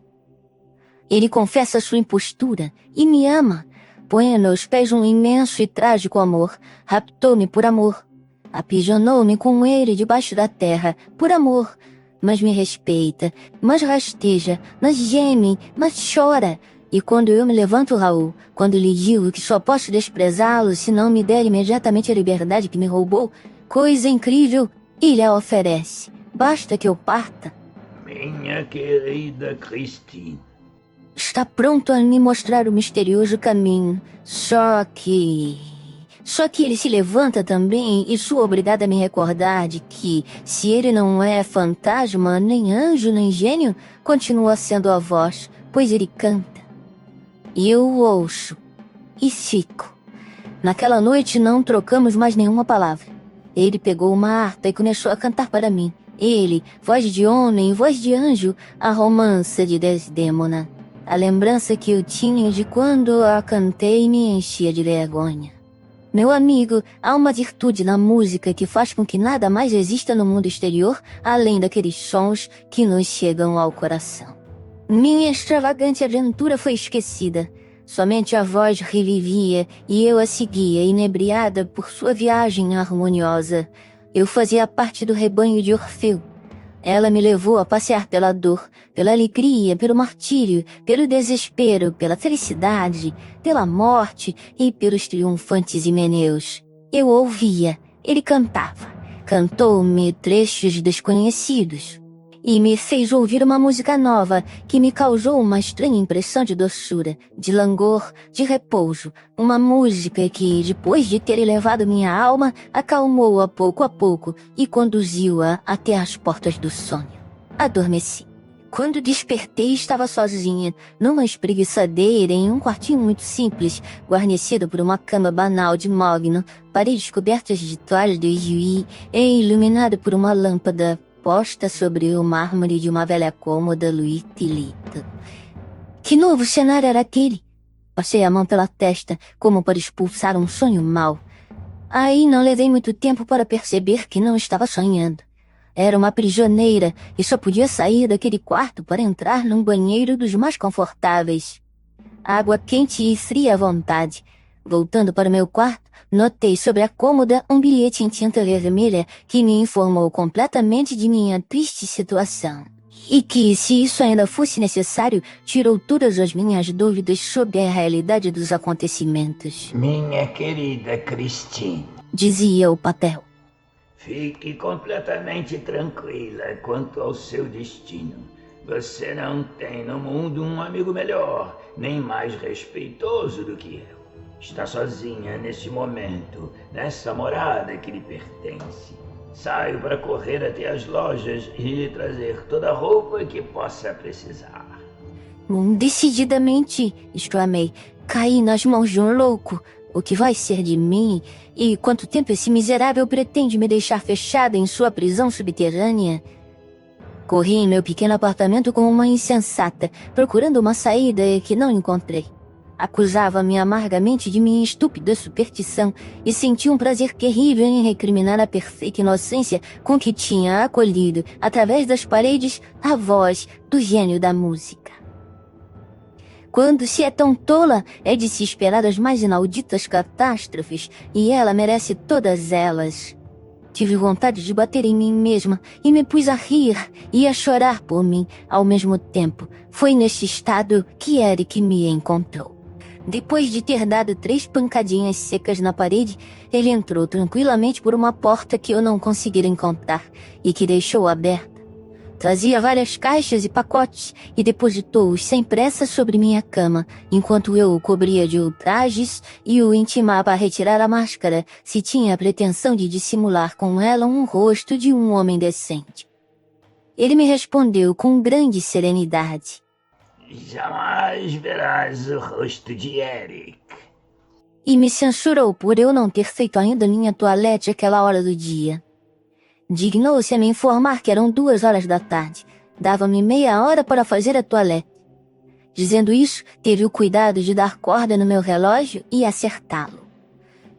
Ele confessa sua impostura e me ama. Põe a meus pés um imenso e trágico amor. Raptou-me por amor. Aprisionou-me com ele debaixo da terra, por amor. Mas me respeita, mas rasteja, mas geme, mas chora. E quando eu me levanto, Raul, quando lhe digo que só posso desprezá-lo se não me der imediatamente a liberdade que me roubou, coisa incrível, ele a oferece. Basta que eu parta. Minha querida Christine. Está pronto a me mostrar o misterioso caminho. Só que ele se levanta também e sou obrigada a me recordar de que, se ele não é fantasma, nem anjo, nem gênio, continua sendo a voz, pois ele canta. E eu ouço. E fico. Naquela noite não trocamos mais nenhuma palavra. Ele pegou uma harpa e começou a cantar para mim. Ele, voz de homem, voz de anjo, a romança de Desdémona. A lembrança que eu tinha de quando a cantei me enchia de vergonha. Meu amigo, há uma virtude na música que faz com que nada mais exista no mundo exterior, além daqueles sons que nos chegam ao coração. Minha extravagante aventura foi esquecida. Somente a voz revivia e eu a seguia, inebriada por sua viagem harmoniosa. Eu fazia parte do rebanho de Orfeu. Ela me levou a passear pela dor, pela alegria, pelo martírio, pelo desespero, pela felicidade, pela morte e pelos triunfantes himeneus. Eu ouvia, ele cantava. Cantou-me trechos desconhecidos. E me fez ouvir uma música nova que me causou uma estranha impressão de doçura, de langor, de repouso. Uma música que, depois de ter elevado minha alma, acalmou-a pouco a pouco e conduziu-a até as portas do sonho. Adormeci. Quando despertei, estava sozinha, numa espreguiçadeira em um quartinho muito simples, guarnecido por uma cama banal de mogno, paredes cobertas de toalhas de juí e iluminado por uma lâmpada posta sobre o mármore de uma velha cômoda Louis Tilita. Que novo cenário era aquele? Passei a mão pela testa, como para expulsar um sonho mau. Aí não levei muito tempo para perceber que não estava sonhando. Era uma prisioneira e só podia sair daquele quarto para entrar num banheiro dos mais confortáveis. Água quente e fria à vontade. Voltando para o meu quarto, notei sobre a cômoda um bilhete em tinta vermelha que me informou completamente de minha triste situação. E que, se isso ainda fosse necessário, tirou todas as minhas dúvidas sobre a realidade dos acontecimentos. Minha querida Christine. Dizia o papel. Fique completamente tranquila quanto ao seu destino. Você não tem no mundo um amigo melhor, nem mais respeitoso do que eu. Está sozinha nesse momento, nessa morada que lhe pertence. Saio para correr até as lojas e lhe trazer toda a roupa que possa precisar. Decididamente, exclamei, caí nas mãos de um louco. O que vai ser de mim? E quanto tempo esse miserável pretende me deixar fechada em sua prisão subterrânea? Corri em meu pequeno apartamento como uma insensata, procurando uma saída que não encontrei. Acusava-me amargamente de minha estúpida superstição e senti um prazer terrível em recriminar a perfeita inocência com que tinha acolhido, através das paredes, a voz do gênio da música. Quando se é tão tola, é de se esperar as mais inauditas catástrofes, e ela merece todas elas. Tive vontade de bater em mim mesma e me pus a rir e a chorar por mim ao mesmo tempo. Foi neste estado que Eric me encontrou. Depois de ter dado 3 pancadinhas secas na parede, ele entrou tranquilamente por uma porta que eu não conseguira encontrar e que deixou aberta. Trazia várias caixas e pacotes e depositou-os sem pressa sobre minha cama, enquanto eu o cobria de ultrajes e o intimava a retirar a máscara, se tinha a pretensão de dissimular com ela um rosto de um homem decente. Ele me respondeu com grande serenidade. Jamais verás o rosto de Eric. E me censurou por eu não ter feito ainda minha toalete àquela hora do dia. Dignou-se a me informar que eram 2 horas da tarde. Dava-me meia hora para fazer a toalete. Dizendo isso, teve o cuidado de dar corda no meu relógio e acertá-lo.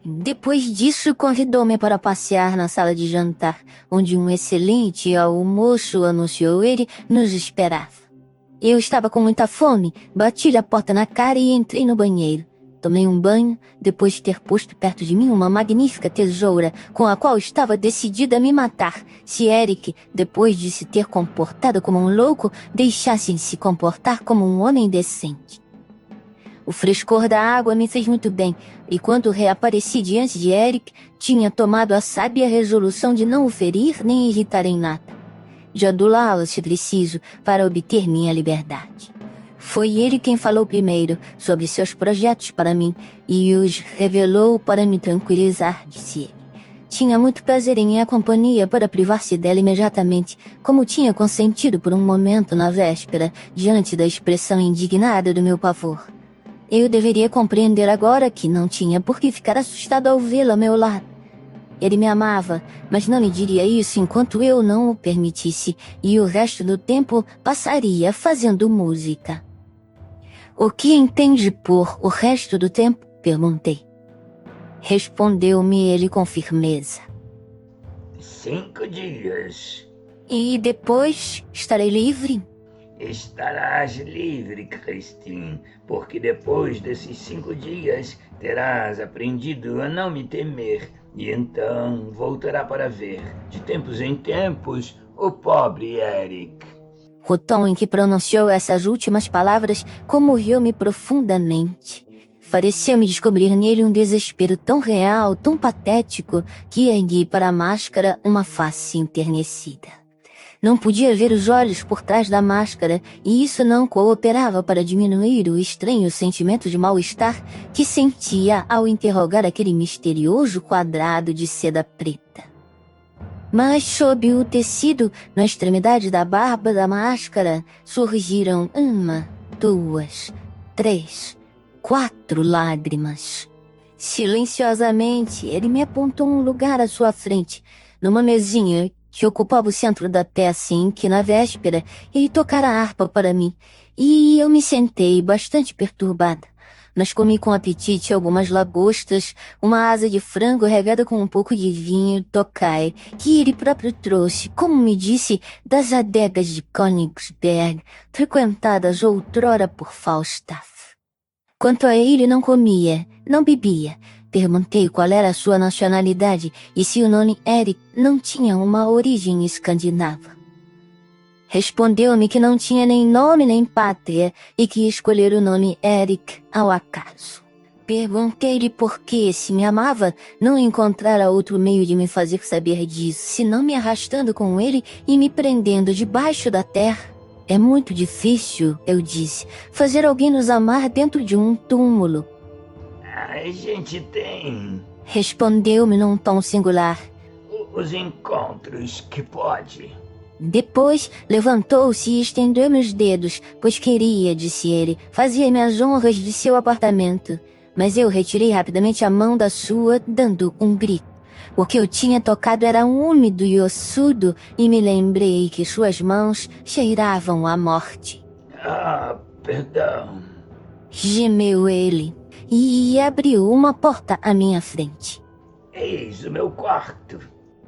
Depois disso, convidou-me para passear na sala de jantar, onde um excelente almoço, anunciou ele, nos esperava. Eu estava com muita fome, bati-lhe a porta na cara e entrei no banheiro. Tomei um banho, depois de ter posto perto de mim uma magnífica tesoura, com a qual estava decidida a me matar, se Eric, depois de se ter comportado como um louco, deixasse de se comportar como um homem decente. O frescor da água me fez muito bem, e quando reapareci diante de Eric, tinha tomado a sábia resolução de não o ferir nem irritar em nada, de adulá-lo se preciso para obter minha liberdade. Foi ele quem falou primeiro sobre seus projetos para mim e os revelou para me tranquilizar, disse ele. Tinha muito prazer em minha companhia para privar-se dela imediatamente, como tinha consentido por um momento na véspera, diante da expressão indignada do meu pavor. Eu deveria compreender agora que não tinha por que ficar assustado ao vê-lo ao meu lado. Ele me amava, mas não me diria isso enquanto eu não o permitisse, e o resto do tempo passaria fazendo música. O que entende por o resto do tempo? Perguntei. Respondeu-me ele com firmeza. 5 dias. E depois estarei livre? Estarás livre, Christine, porque depois desses 5 dias terás aprendido a não me temer, e então voltará para ver, de tempos em tempos, o pobre Eric. O tom em que pronunciou essas últimas palavras comoveu-me profundamente. Pareceu-me descobrir nele um desespero tão real, tão patético, que ergui para a máscara uma face enternecida. Não podia ver os olhos por trás da máscara, e isso não cooperava para diminuir o estranho sentimento de mal-estar que sentia ao interrogar aquele misterioso quadrado de seda preta. Mas sob o tecido, na extremidade da barba da máscara, surgiram 1, 2, 3, 4 lágrimas. Silenciosamente, ele me apontou um lugar à sua frente, numa mesinha que ocupava o centro da peça em que, na véspera, ele tocara a harpa para mim, e eu me sentei bastante perturbada. Mas comi com apetite algumas lagostas, uma asa de frango regada com um pouco de vinho Tokai, que ele próprio trouxe, como me disse, das adegas de Königsberg, frequentadas outrora por Falstaff. Quanto a ele, não comia, não bebia. Perguntei qual era a sua nacionalidade e se o nome Eric não tinha uma origem escandinava. Respondeu-me que não tinha nem nome nem pátria e que ia escolher o nome Eric ao acaso. Perguntei-lhe por que, se me amava, não encontrara outro meio de me fazer saber disso, senão me arrastando com ele e me prendendo debaixo da terra. É muito difícil, eu disse, fazer alguém nos amar dentro de um túmulo. A gente tem... Respondeu-me num tom singular. Os encontros que pode... Depois levantou-se e estendeu-me os dedos, pois queria, disse ele, fazia-me as honras de seu apartamento. Mas eu retirei rapidamente a mão da sua, dando um grito. O que eu tinha tocado era úmido e ossudo, e me lembrei que suas mãos cheiravam a morte. Ah, perdão. Gemeu ele, e abriu uma porta à minha frente. Eis o meu quarto.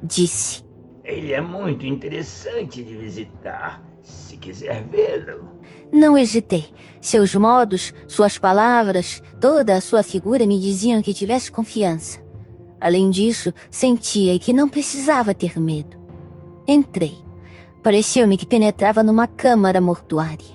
Disse. Ele é muito interessante de visitar. se quiser vê-lo. Não hesitei. Seus modos, suas palavras, toda a sua figura me diziam que tivesse confiança. Além disso, sentia que não precisava ter medo. Entrei. Pareceu-me que penetrava numa câmara mortuária.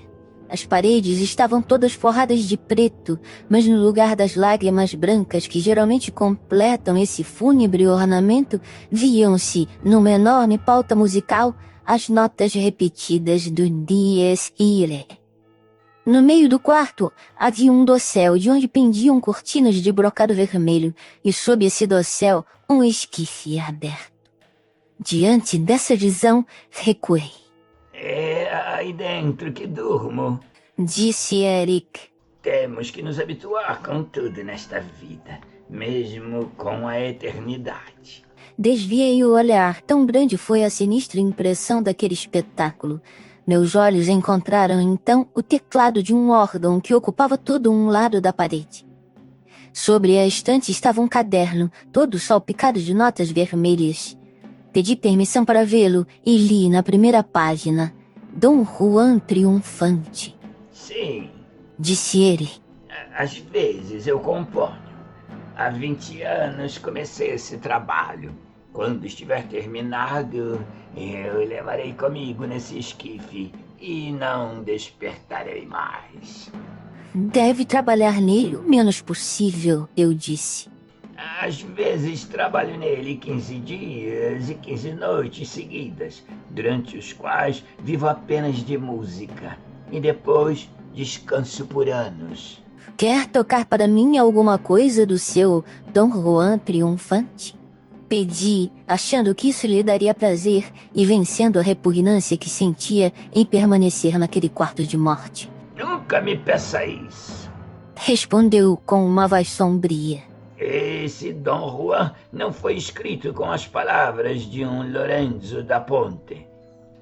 As paredes estavam todas forradas de preto, mas no lugar das lágrimas brancas que geralmente completam esse fúnebre ornamento, viam-se, numa enorme pauta musical, as notas repetidas do Dies Irae. No meio do quarto, havia um dossel de onde pendiam cortinas de brocado vermelho, e sob esse dossel, um esquife aberto. Diante dessa visão, recuei. É aí dentro que durmo. Disse Eric. Temos que nos habituar com tudo nesta vida, mesmo com a eternidade. Desviei o olhar, tão grande foi a sinistra impressão daquele espetáculo. Meus olhos encontraram então o teclado de um órgão que ocupava todo um lado da parede. Sobre a estante estava um caderno, todo salpicado de notas vermelhas. Pedi permissão para vê-lo e li na primeira página: Dom Juan triunfante. Sim, disse ele. Às vezes eu componho. Há 20 anos comecei esse trabalho. Quando estiver terminado, eu levarei comigo nesse esquife e não despertarei mais. Deve trabalhar nele o menos possível, eu disse. Às vezes trabalho nele 15 dias e 15 noites seguidas, durante os quais vivo apenas de música, e depois descanso por anos. Quer tocar para mim alguma coisa do seu Dom Juan triunfante? Pedi, achando que isso lhe daria prazer e vencendo a repugnância que sentia em permanecer naquele quarto de morte. Nunca me peça isso, respondeu com uma voz sombria. Esse Dom Juan não foi escrito com as palavras de um Lorenzo da Ponte.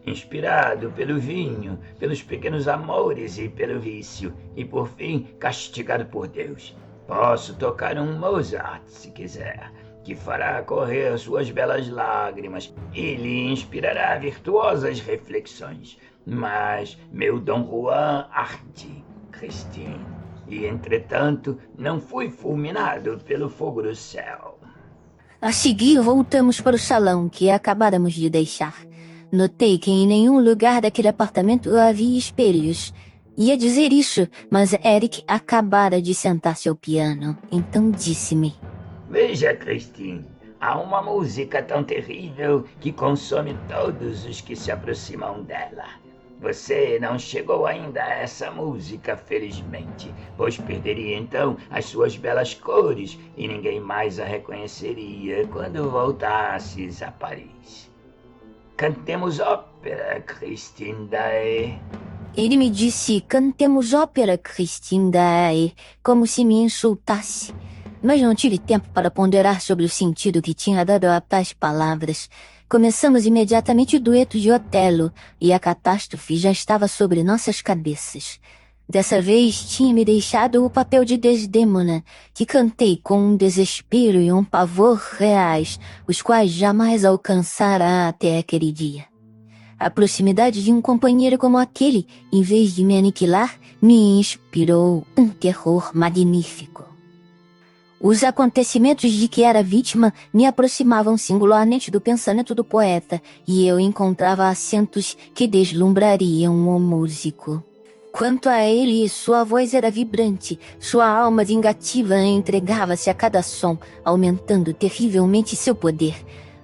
Inspirado pelo vinho, pelos pequenos amores e pelo vício, e por fim castigado por Deus. Posso tocar um Mozart, se quiser, que fará correr suas belas lágrimas e lhe inspirará virtuosas reflexões. Mas meu Dom Juan arde, Christine, e entretanto não fui fulminado pelo fogo do céu. A seguir voltamos para o salão que acabáramos de deixar. Notei que em nenhum lugar daquele apartamento havia espelhos. Ia dizer isso, mas Eric acabara de sentar-se ao piano. Então disse-me: Veja, Christine, há uma música tão terrível que consome todos os que se aproximam dela. Você não chegou ainda a essa música, felizmente, pois perderia então as suas belas cores e ninguém mais a reconheceria quando voltasses a Paris. Cantemos ópera, Christine Daae. Ele me disse: cantemos ópera, Christine Daae, como se me insultasse. Mas não tive tempo para ponderar sobre o sentido que tinha dado a tais palavras. Começamos imediatamente o dueto de Otelo, e a catástrofe já estava sobre nossas cabeças. Dessa vez tinha-me deixado o papel de Desdémona, que cantei com um desespero e um pavor reais, os quais jamais alcançara até aquele dia. A proximidade de um companheiro como aquele, em vez de me aniquilar, me inspirou um terror magnífico. Os acontecimentos de que era vítima me aproximavam singularmente do pensamento do poeta, e eu encontrava acentos que deslumbrariam o músico. Quanto a ele, sua voz era vibrante, sua alma vingativa entregava-se a cada som, aumentando terrivelmente seu poder.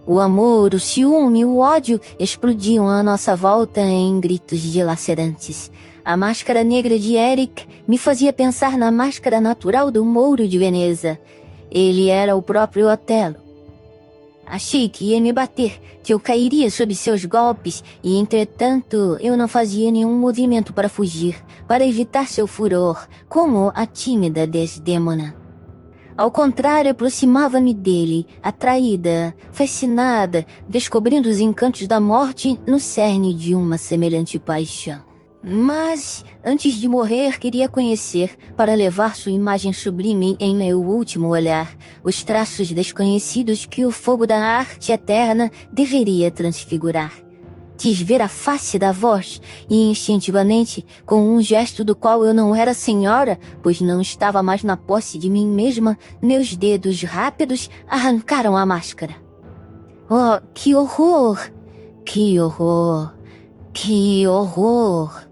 O amor, o ciúme, o ódio explodiam à nossa volta em gritos dilacerantes. A máscara negra de Eric me fazia pensar na máscara natural do Mouro de Veneza. Ele era o próprio Otelo. Achei que ia me bater, que eu cairia sob seus golpes, e entretanto eu não fazia nenhum movimento para fugir, para evitar seu furor, como a tímida Desdémona. Ao contrário, aproximava-me dele, atraída, fascinada, descobrindo os encantos da morte no cerne de uma semelhante paixão. Mas, antes de morrer, queria conhecer, para levar sua imagem sublime em meu último olhar, os traços desconhecidos que o fogo da arte eterna deveria transfigurar. quis ver a face da voz e instintivamente, com um gesto do qual eu não era senhora, pois não estava mais na posse de mim mesma, meus dedos rápidos arrancaram a máscara. Oh, que horror! Que horror! Que horror!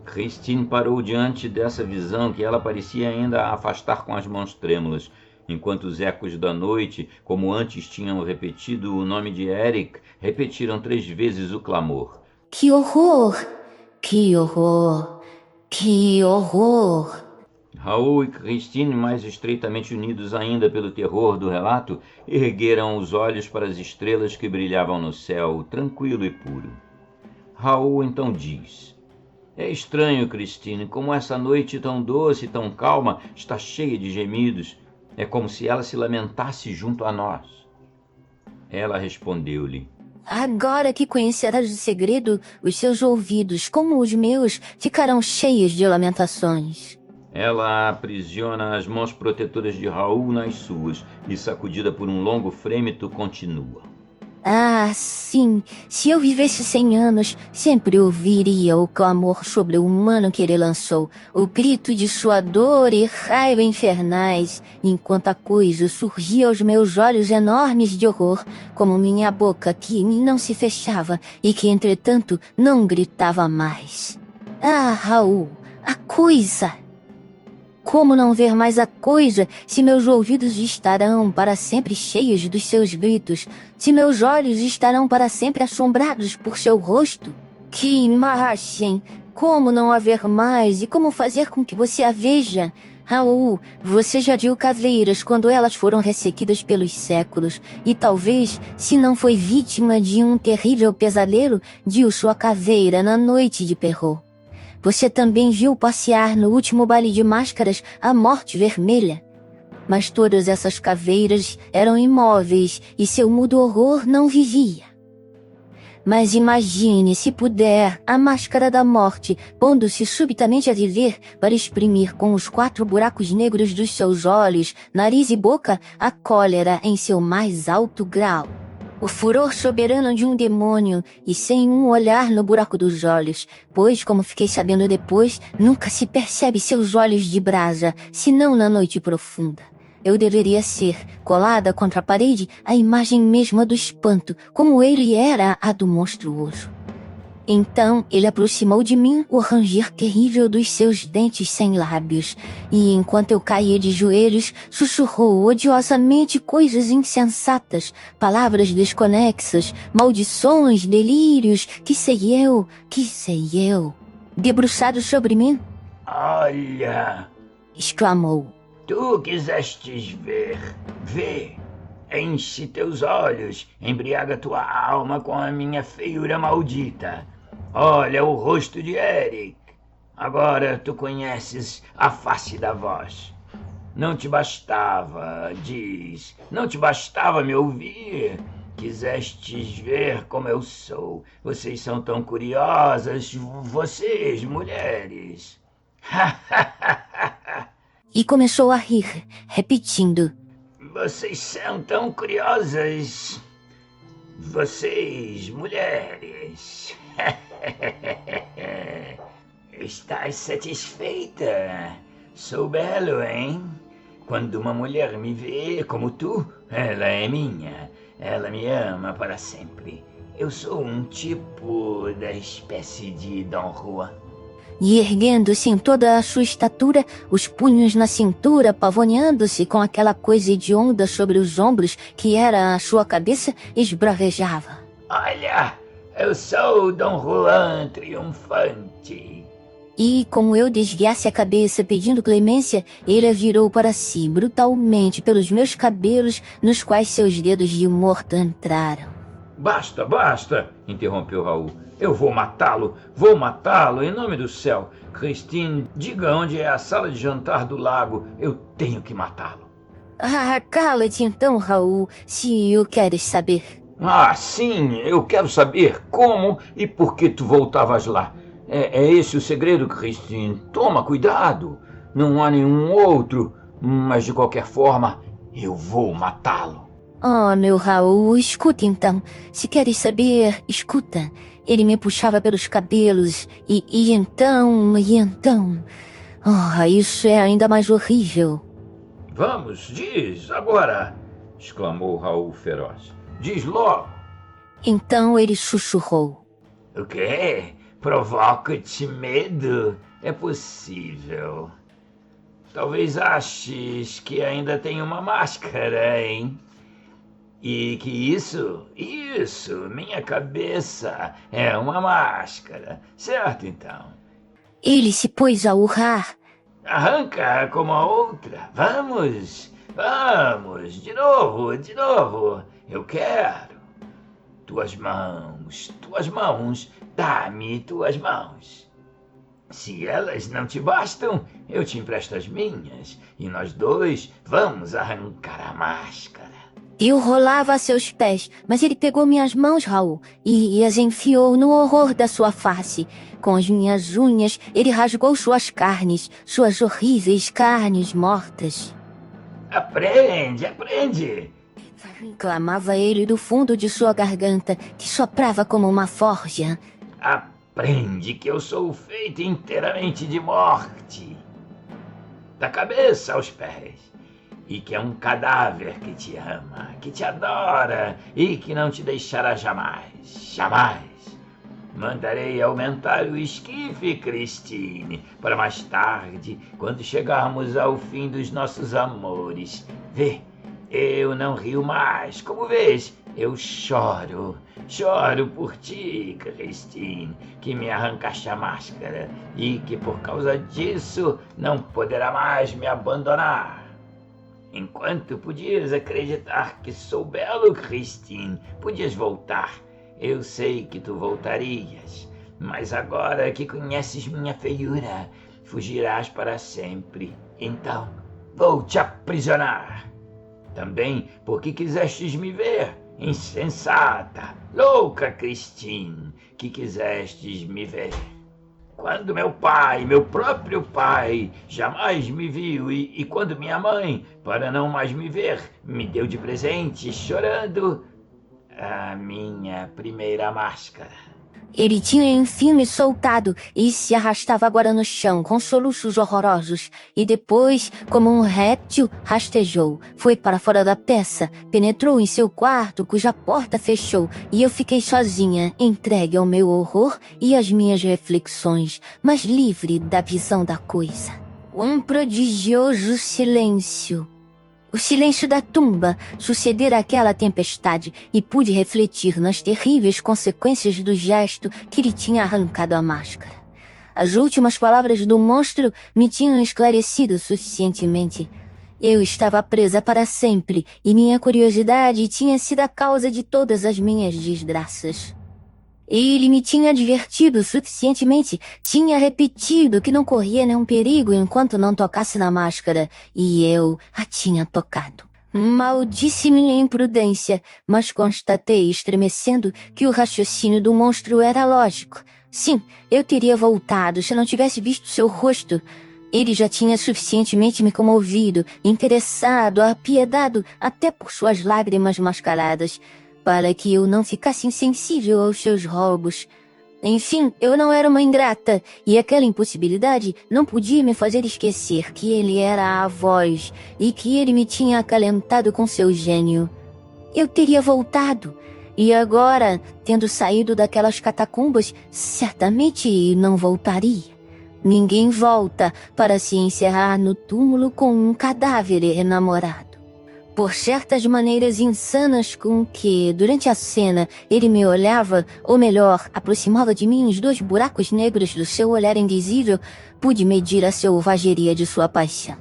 Christine parou diante dessa visão que ela parecia ainda afastar com as mãos trêmulas, enquanto os ecos da noite, como antes tinham repetido o nome de Eric, repetiram 3 vezes o clamor. Que horror! Que horror! Que horror! Raul e Christine, mais estreitamente unidos ainda pelo terror do relato, ergueram os olhos para as estrelas que brilhavam no céu, tranquilo e puro. Raul então diz: é estranho, Christine, como essa noite tão doce e tão calma está cheia de gemidos. É como se ela se lamentasse junto a nós. Ela respondeu-lhe: Agora que conhecerás o segredo, os seus ouvidos, como os meus, ficarão cheios de lamentações. Ela aprisiona as mãos protetoras de Raul nas suas e, sacudida por um longo frêmito, continua. Ah, sim, se eu vivesse 100 anos, sempre ouviria o clamor sobre o humano que ele lançou, o grito de sua dor e raiva infernais, enquanto a coisa surgia aos meus olhos enormes de horror, como minha boca que não se fechava e que, entretanto, não gritava mais. Ah, Raul, a coisa! Como não ver mais a coisa, se meus ouvidos estarão para sempre cheios dos seus gritos, se meus olhos estarão para sempre assombrados por seu rosto? Que imagem! Como não a ver mais e como fazer com que você a veja? Raul, você já viu caveiras quando elas foram ressequidas pelos séculos, e talvez, se não foi vítima de um terrível pesadelo, viu sua caveira na noite de Perrault. Você também viu passear no último baile de máscaras a Morte Vermelha. Mas todas essas caveiras eram imóveis e seu mudo horror não vivia. Mas imagine, se puder, a máscara da morte pondo-se subitamente a viver para exprimir com os 4 buracos negros dos seus olhos, nariz e boca a cólera em seu mais alto grau. O furor soberano de um demônio e sem um olhar no buraco dos olhos, pois, como fiquei sabendo depois, nunca se percebe seus olhos de brasa, senão na noite profunda. Eu deveria ser, colada contra a parede, a imagem mesma do espanto, como ele era a do monstruoso. Então ele aproximou de mim o ranger terrível dos seus dentes sem lábios, e enquanto eu caía de joelhos, sussurrou odiosamente coisas insensatas, palavras desconexas, maldições, delírios, que sei eu, debruçado sobre mim. Olha, exclamou. Tu quisestes ver, vê. Enche teus olhos, embriaga tua alma com a minha feiura maldita. Olha o rosto de Eric. Agora tu conheces a face da voz. Não te bastava, diz, não te bastava me ouvir. Quisestes ver como eu sou. Vocês são tão curiosas, vocês, mulheres. E começou a rir, repetindo. Vocês são tão curiosas. Vocês, mulheres. Estás satisfeita? Sou belo, hein? Quando uma mulher me vê como tu, ela é minha. Ela me ama para sempre. Eu sou um tipo da espécie de Don Juan. E erguendo-se em toda a sua estatura, os punhos na cintura, pavoneando-se com aquela coisa hedionda sobre os ombros que era a sua cabeça, esbravejava. Olha, eu sou Dom Juan triunfante. E, como eu desviasse a cabeça pedindo clemência, ele a virou para si, brutalmente, pelos meus cabelos, nos quais seus dedos de morto entraram. Basta, basta, interrompeu Raul. Eu vou matá-lo, em nome do céu. Christine, diga onde é a sala de jantar do lago. Eu tenho que matá-lo. Ah, cala-te então, Raul, se o queres saber. Ah, sim, eu quero saber como e por que tu voltavas lá. É esse o segredo, Christine. Toma cuidado. Não há nenhum outro, mas de qualquer forma, eu vou matá-lo. Oh, meu Raul, escuta então. Se queres saber, escuta. ele me puxava pelos cabelos e então... Oh, isso é ainda mais horrível. Vamos, diz, agora! Exclamou Raul feroz. Diz logo! Então ele sussurrou. O quê? Provoca-te medo? É possível. Talvez aches que ainda tem uma máscara, hein? E que isso, minha cabeça é uma máscara, certo então? Ele se pôs a urrar. Arranca como a outra, vamos, de novo, eu quero. Tuas mãos, dá-me tuas mãos. Se elas não te bastam, eu te empresto as minhas, e nós dois vamos arrancar a máscara. Eu rolava a seus pés, mas ele pegou minhas mãos, Raul, e as enfiou no horror da sua face. Com as minhas unhas, ele rasgou suas carnes, suas horríveis carnes mortas. Aprende! Clamava ele do fundo de sua garganta, que soprava como uma forja. Aprende que eu sou feito inteiramente de morte, da cabeça aos pés, e que é um cadáver que te ama, que te adora e que não te deixará jamais. Mandarei aumentar o esquife, Christine, para mais tarde, quando chegarmos ao fim dos nossos amores. Vê, eu não rio mais, como vês, eu choro por ti, Christine, que me arrancaste a máscara e que por causa disso não poderá mais me abandonar. Enquanto podias acreditar que sou belo, Christine, podias voltar. Eu sei que tu voltarias, mas agora que conheces minha feiura, fugirás para sempre. Então, vou te aprisionar. Também porque quisestes me ver, insensata, louca Christine, que quisestes me ver. Quando meu próprio pai, jamais me viu e quando minha mãe, para não mais me ver, me deu de presente, chorando, a minha primeira máscara. Ele tinha enfim me soltado e se arrastava agora no chão com soluços horrorosos. E depois, como um réptil, rastejou, foi para fora da peça, penetrou em seu quarto, cuja porta fechou, e eu fiquei sozinha, entregue ao meu horror e às minhas reflexões, mas livre da visão da coisa. Um prodigioso silêncio. O silêncio da tumba sucedera àquela tempestade e pude refletir nas terríveis consequências do gesto que lhe tinha arrancado a máscara. As últimas palavras do monstro me tinham esclarecido suficientemente. Eu estava presa para sempre e minha curiosidade tinha sido a causa de todas as minhas desgraças. Ele me tinha advertido suficientemente, tinha repetido que não corria nenhum perigo enquanto não tocasse na máscara, e eu a tinha tocado. Maldisse minha imprudência, mas constatei, estremecendo, que o raciocínio do monstro era lógico. Sim, eu teria voltado se não tivesse visto seu rosto. Ele já tinha suficientemente me comovido, interessado, apiedado, até por suas lágrimas mascaradas, para que eu não ficasse insensível aos seus roubos. Enfim, eu não era uma ingrata, e aquela impossibilidade não podia me fazer esquecer que ele era a voz e que ele me tinha acalentado com seu gênio. Eu teria voltado, e agora, tendo saído daquelas catacumbas, certamente não voltaria. Ninguém volta para se encerrar no túmulo com um cadáver enamorado. Por certas maneiras insanas com que, durante a cena, ele me olhava, ou melhor, aproximava de mim os 2 buracos negros do seu olhar invisível, pude medir a selvageria de sua paixão.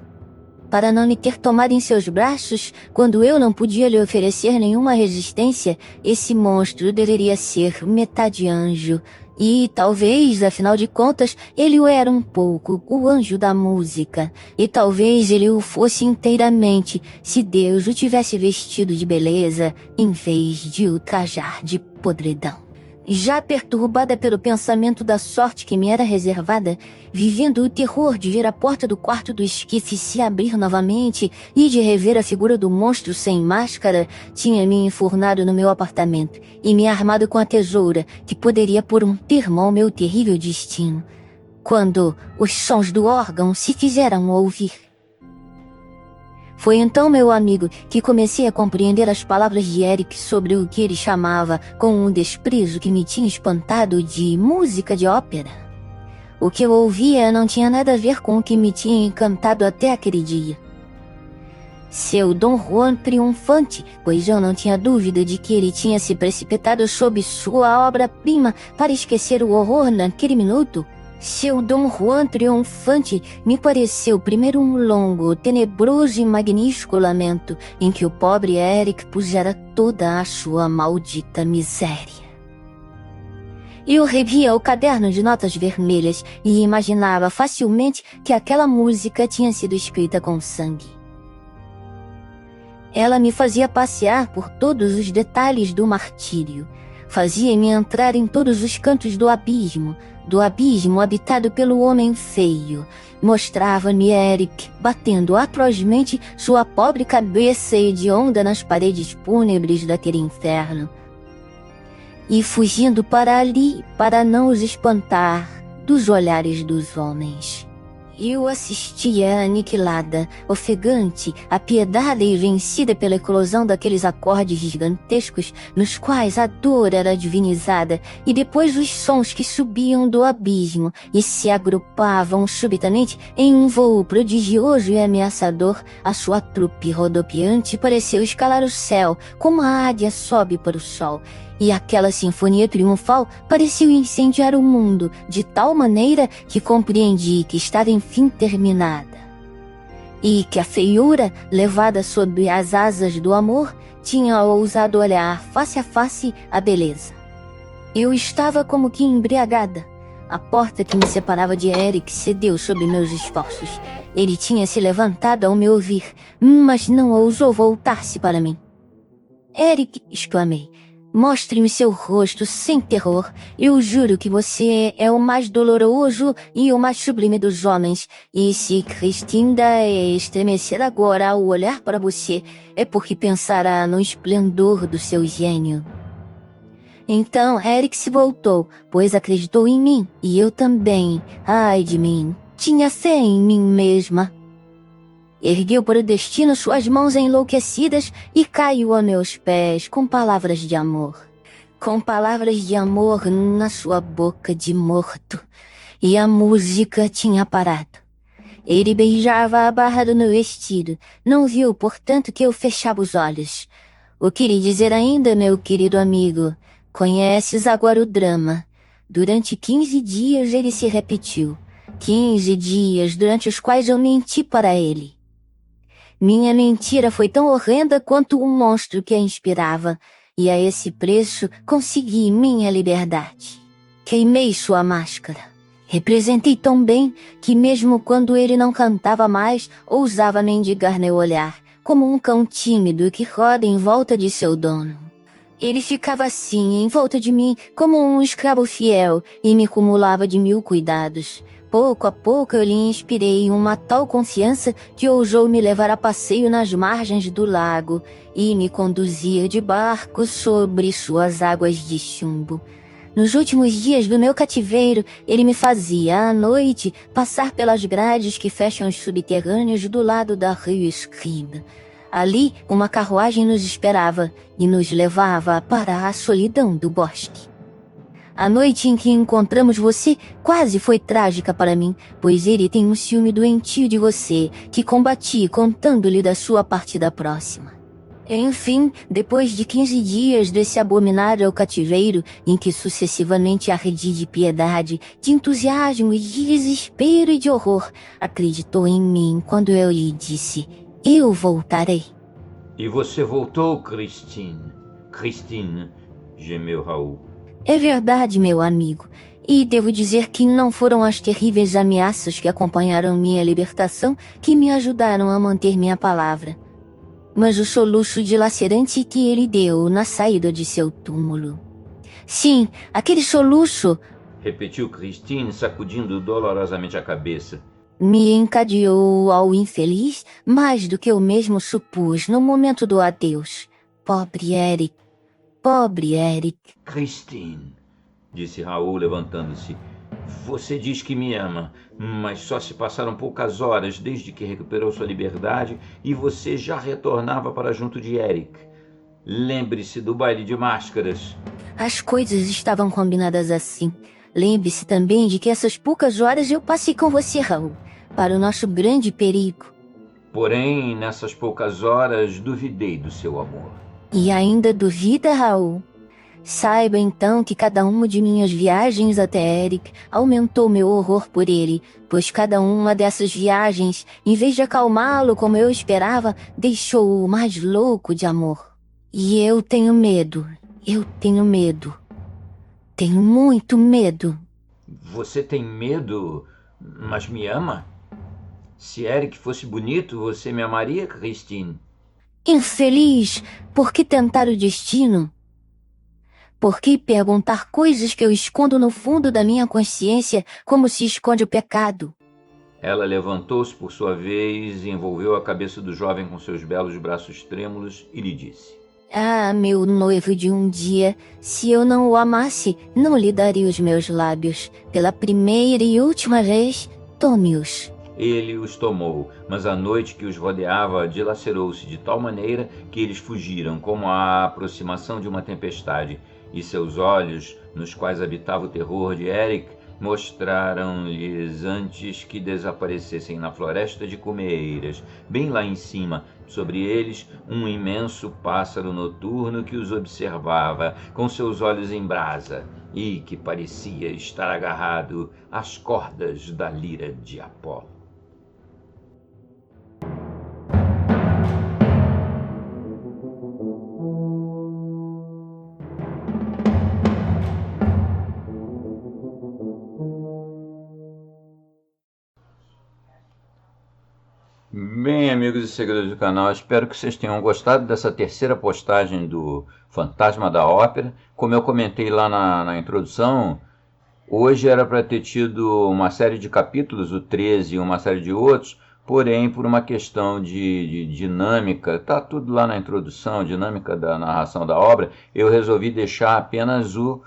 Para não me ter tomado em seus braços, quando eu não podia lhe oferecer nenhuma resistência, esse monstro deveria ser metade anjo. E talvez, afinal de contas, ele o era um pouco, o anjo da música. E talvez ele o fosse inteiramente, se Deus o tivesse vestido de beleza, em vez de o trajar de podridão. Já perturbada pelo pensamento da sorte que me era reservada, vivendo o terror de ver a porta do quarto do esquife se abrir novamente e de rever a figura do monstro sem máscara, tinha me enfurnado no meu apartamento e me armado com a tesoura que poderia pôr um termo ao meu terrível destino, quando os sons do órgão se fizeram ouvir. Foi então, meu amigo, que comecei a compreender as palavras de Eric sobre o que ele chamava, com um desprezo que me tinha espantado, de música de ópera. O que eu ouvia não tinha nada a ver com o que me tinha encantado até aquele dia. Seu Dom Juan triunfante, pois eu não tinha dúvida de que ele tinha se precipitado sob sua obra-prima para esquecer o horror naquele minuto. Seu Dom Juan triunfante me pareceu primeiro um longo, tenebroso e magnífico lamento em que o pobre Eric pusera toda a sua maldita miséria. Eu revia o caderno de notas vermelhas e imaginava facilmente que aquela música tinha sido escrita com sangue. Ela me fazia passear por todos os detalhes do martírio, fazia-me entrar em todos os cantos do abismo habitado pelo homem feio. Mostrava-me Eric batendo atrozmente sua pobre cabeça hedionda nas paredes fúnebres daquele inferno, e fugindo para ali para não os espantar dos olhares dos homens. Eu assistia aniquilada, ofegante, apiedada e vencida pela eclosão daqueles acordes gigantescos nos quais a dor era divinizada, e depois os sons que subiam do abismo e se agrupavam subitamente em um voo prodigioso e ameaçador. A sua trupe rodopiante pareceu escalar o céu, como a águia sobe para o sol. E aquela sinfonia triunfal pareceu incendiar o mundo de tal maneira que compreendi que estava enfim terminada, e que a feiura, levada sob as asas do amor, tinha ousado olhar face a face a beleza. Eu estava como que embriagada. A porta que me separava de Eric cedeu sob meus esforços. Ele tinha se levantado ao me ouvir, mas não ousou voltar-se para mim. "Eric", exclamei, "mostre-me seu rosto sem terror. Eu juro que você é o mais doloroso e o mais sublime dos homens. E se Christine estremecer agora ao olhar para você, é porque pensará no esplendor do seu gênio." Então Eric se voltou, pois acreditou em mim, e eu também. Ai de mim, tinha fé em mim mesma. Ergueu para o destino suas mãos enlouquecidas e caiu a meus pés com palavras de amor. Com palavras de amor na sua boca de morto. E a música tinha parado. Ele beijava a barra do meu vestido. Não viu, portanto, que eu fechava os olhos. O que lhe dizer ainda, meu querido amigo? Conheces agora o drama. Durante 15 dias ele se repetiu. 15 dias durante os quais eu menti para ele. Minha mentira foi tão horrenda quanto o monstro que a inspirava, e a esse preço consegui minha liberdade. Queimei sua máscara. Representei tão bem que mesmo quando ele não cantava mais, ousava mendigar meu olhar, como um cão tímido que roda em volta de seu dono. Ele ficava assim, em volta de mim, como um escravo fiel, e me cumulava de 1000 cuidados. Pouco a pouco eu lhe inspirei uma tal confiança que ousou me levar a passeio nas margens do lago e me conduzir de barco sobre suas águas de chumbo. Nos últimos dias do meu cativeiro, ele me fazia, à noite, passar pelas grades que fecham os subterrâneos do lado da Rio Escriba. Ali, uma carruagem nos esperava e nos levava para a solidão do bosque. A noite em que encontramos você quase foi trágica para mim, pois ele tem um ciúme doentio de você, que combati contando-lhe da sua partida próxima. Enfim, depois de 15 dias desse abominável cativeiro, em que sucessivamente arredi de piedade, de entusiasmo, de desespero e de horror, acreditou em mim quando eu lhe disse: "Eu voltarei." "E você voltou, Christine?" "Christine", gemeu Raul. É verdade, meu amigo, e devo dizer que não foram as terríveis ameaças que acompanharam minha libertação que me ajudaram a manter minha palavra, mas o soluço dilacerante que ele deu na saída de seu túmulo. Sim, aquele soluço repetiu Christine, sacudindo dolorosamente a cabeça. me encadeou ao infeliz mais do que eu mesmo supus no momento do adeus. Pobre Eric. Pobre Eric. Christine, disse Raul, levantando-se. Você diz que me ama, mas só se passaram poucas horas desde que recuperou sua liberdade e você já retornava para junto de Eric. Lembre-se do baile de máscaras. As coisas estavam combinadas assim. Lembre-se também de que essas poucas horas eu passei com você, Raul, para o nosso grande perigo. Porém, nessas poucas horas, duvidei do seu amor. E ainda duvida, Raul? Saiba então que cada uma de minhas viagens até Eric aumentou meu horror por ele, pois cada uma dessas viagens, em vez de acalmá-lo como eu esperava, deixou-o mais louco de amor. E eu tenho medo. Tenho muito medo. Você tem medo, mas me ama? Se Eric fosse bonito, você me amaria, Christine? Infeliz, por que tentar o destino? Por que perguntar coisas que eu escondo no fundo da minha consciência como se esconde o pecado? Ela levantou-se por sua vez e envolveu a cabeça do jovem com seus belos braços trêmulos e lhe disse: Ah, meu noivo de um dia, se eu não o amasse, não lhe daria os meus lábios. Pela primeira e última vez, tome-os. Ele os tomou, mas a noite que os rodeava dilacerou-se de tal maneira que eles fugiram como a aproximação de uma tempestade, e seus olhos, nos quais habitava o terror de Eric, mostraram-lhes antes que desaparecessem na floresta de cumeeiras, bem lá em cima, sobre eles, um imenso pássaro noturno que os observava com seus olhos em brasa e que parecia estar agarrado às cordas da lira de Apolo. Bem, amigos e seguidores do canal, espero que vocês tenham gostado dessa terceira postagem do Fantasma da Ópera. Como eu comentei lá na introdução, hoje era para ter tido uma série de capítulos, o 13 e uma série de outros, porém, por uma questão de dinâmica, está tudo lá na introdução, dinâmica da narração da obra, eu resolvi deixar apenas o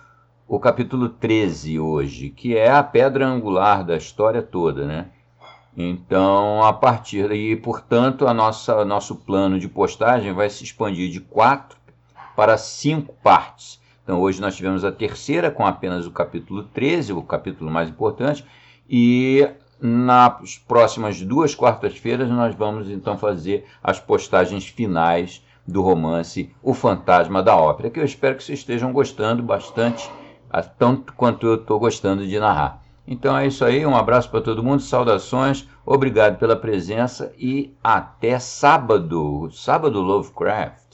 capítulo 13 hoje, que é a pedra angular da história toda, né? Então, a partir daí, portanto, nosso plano de postagem vai se expandir de 4 para 5 partes. Então, hoje nós tivemos a terceira com apenas o capítulo 13, o capítulo mais importante, e nas próximas 2 quartas-feiras nós vamos então fazer as postagens finais do romance O Fantasma da Ópera, que eu espero que vocês estejam gostando bastante, tanto quanto eu estou gostando de narrar. Então é isso aí, um abraço para todo mundo, saudações, obrigado pela presença e até sábado, sábado Lovecraft.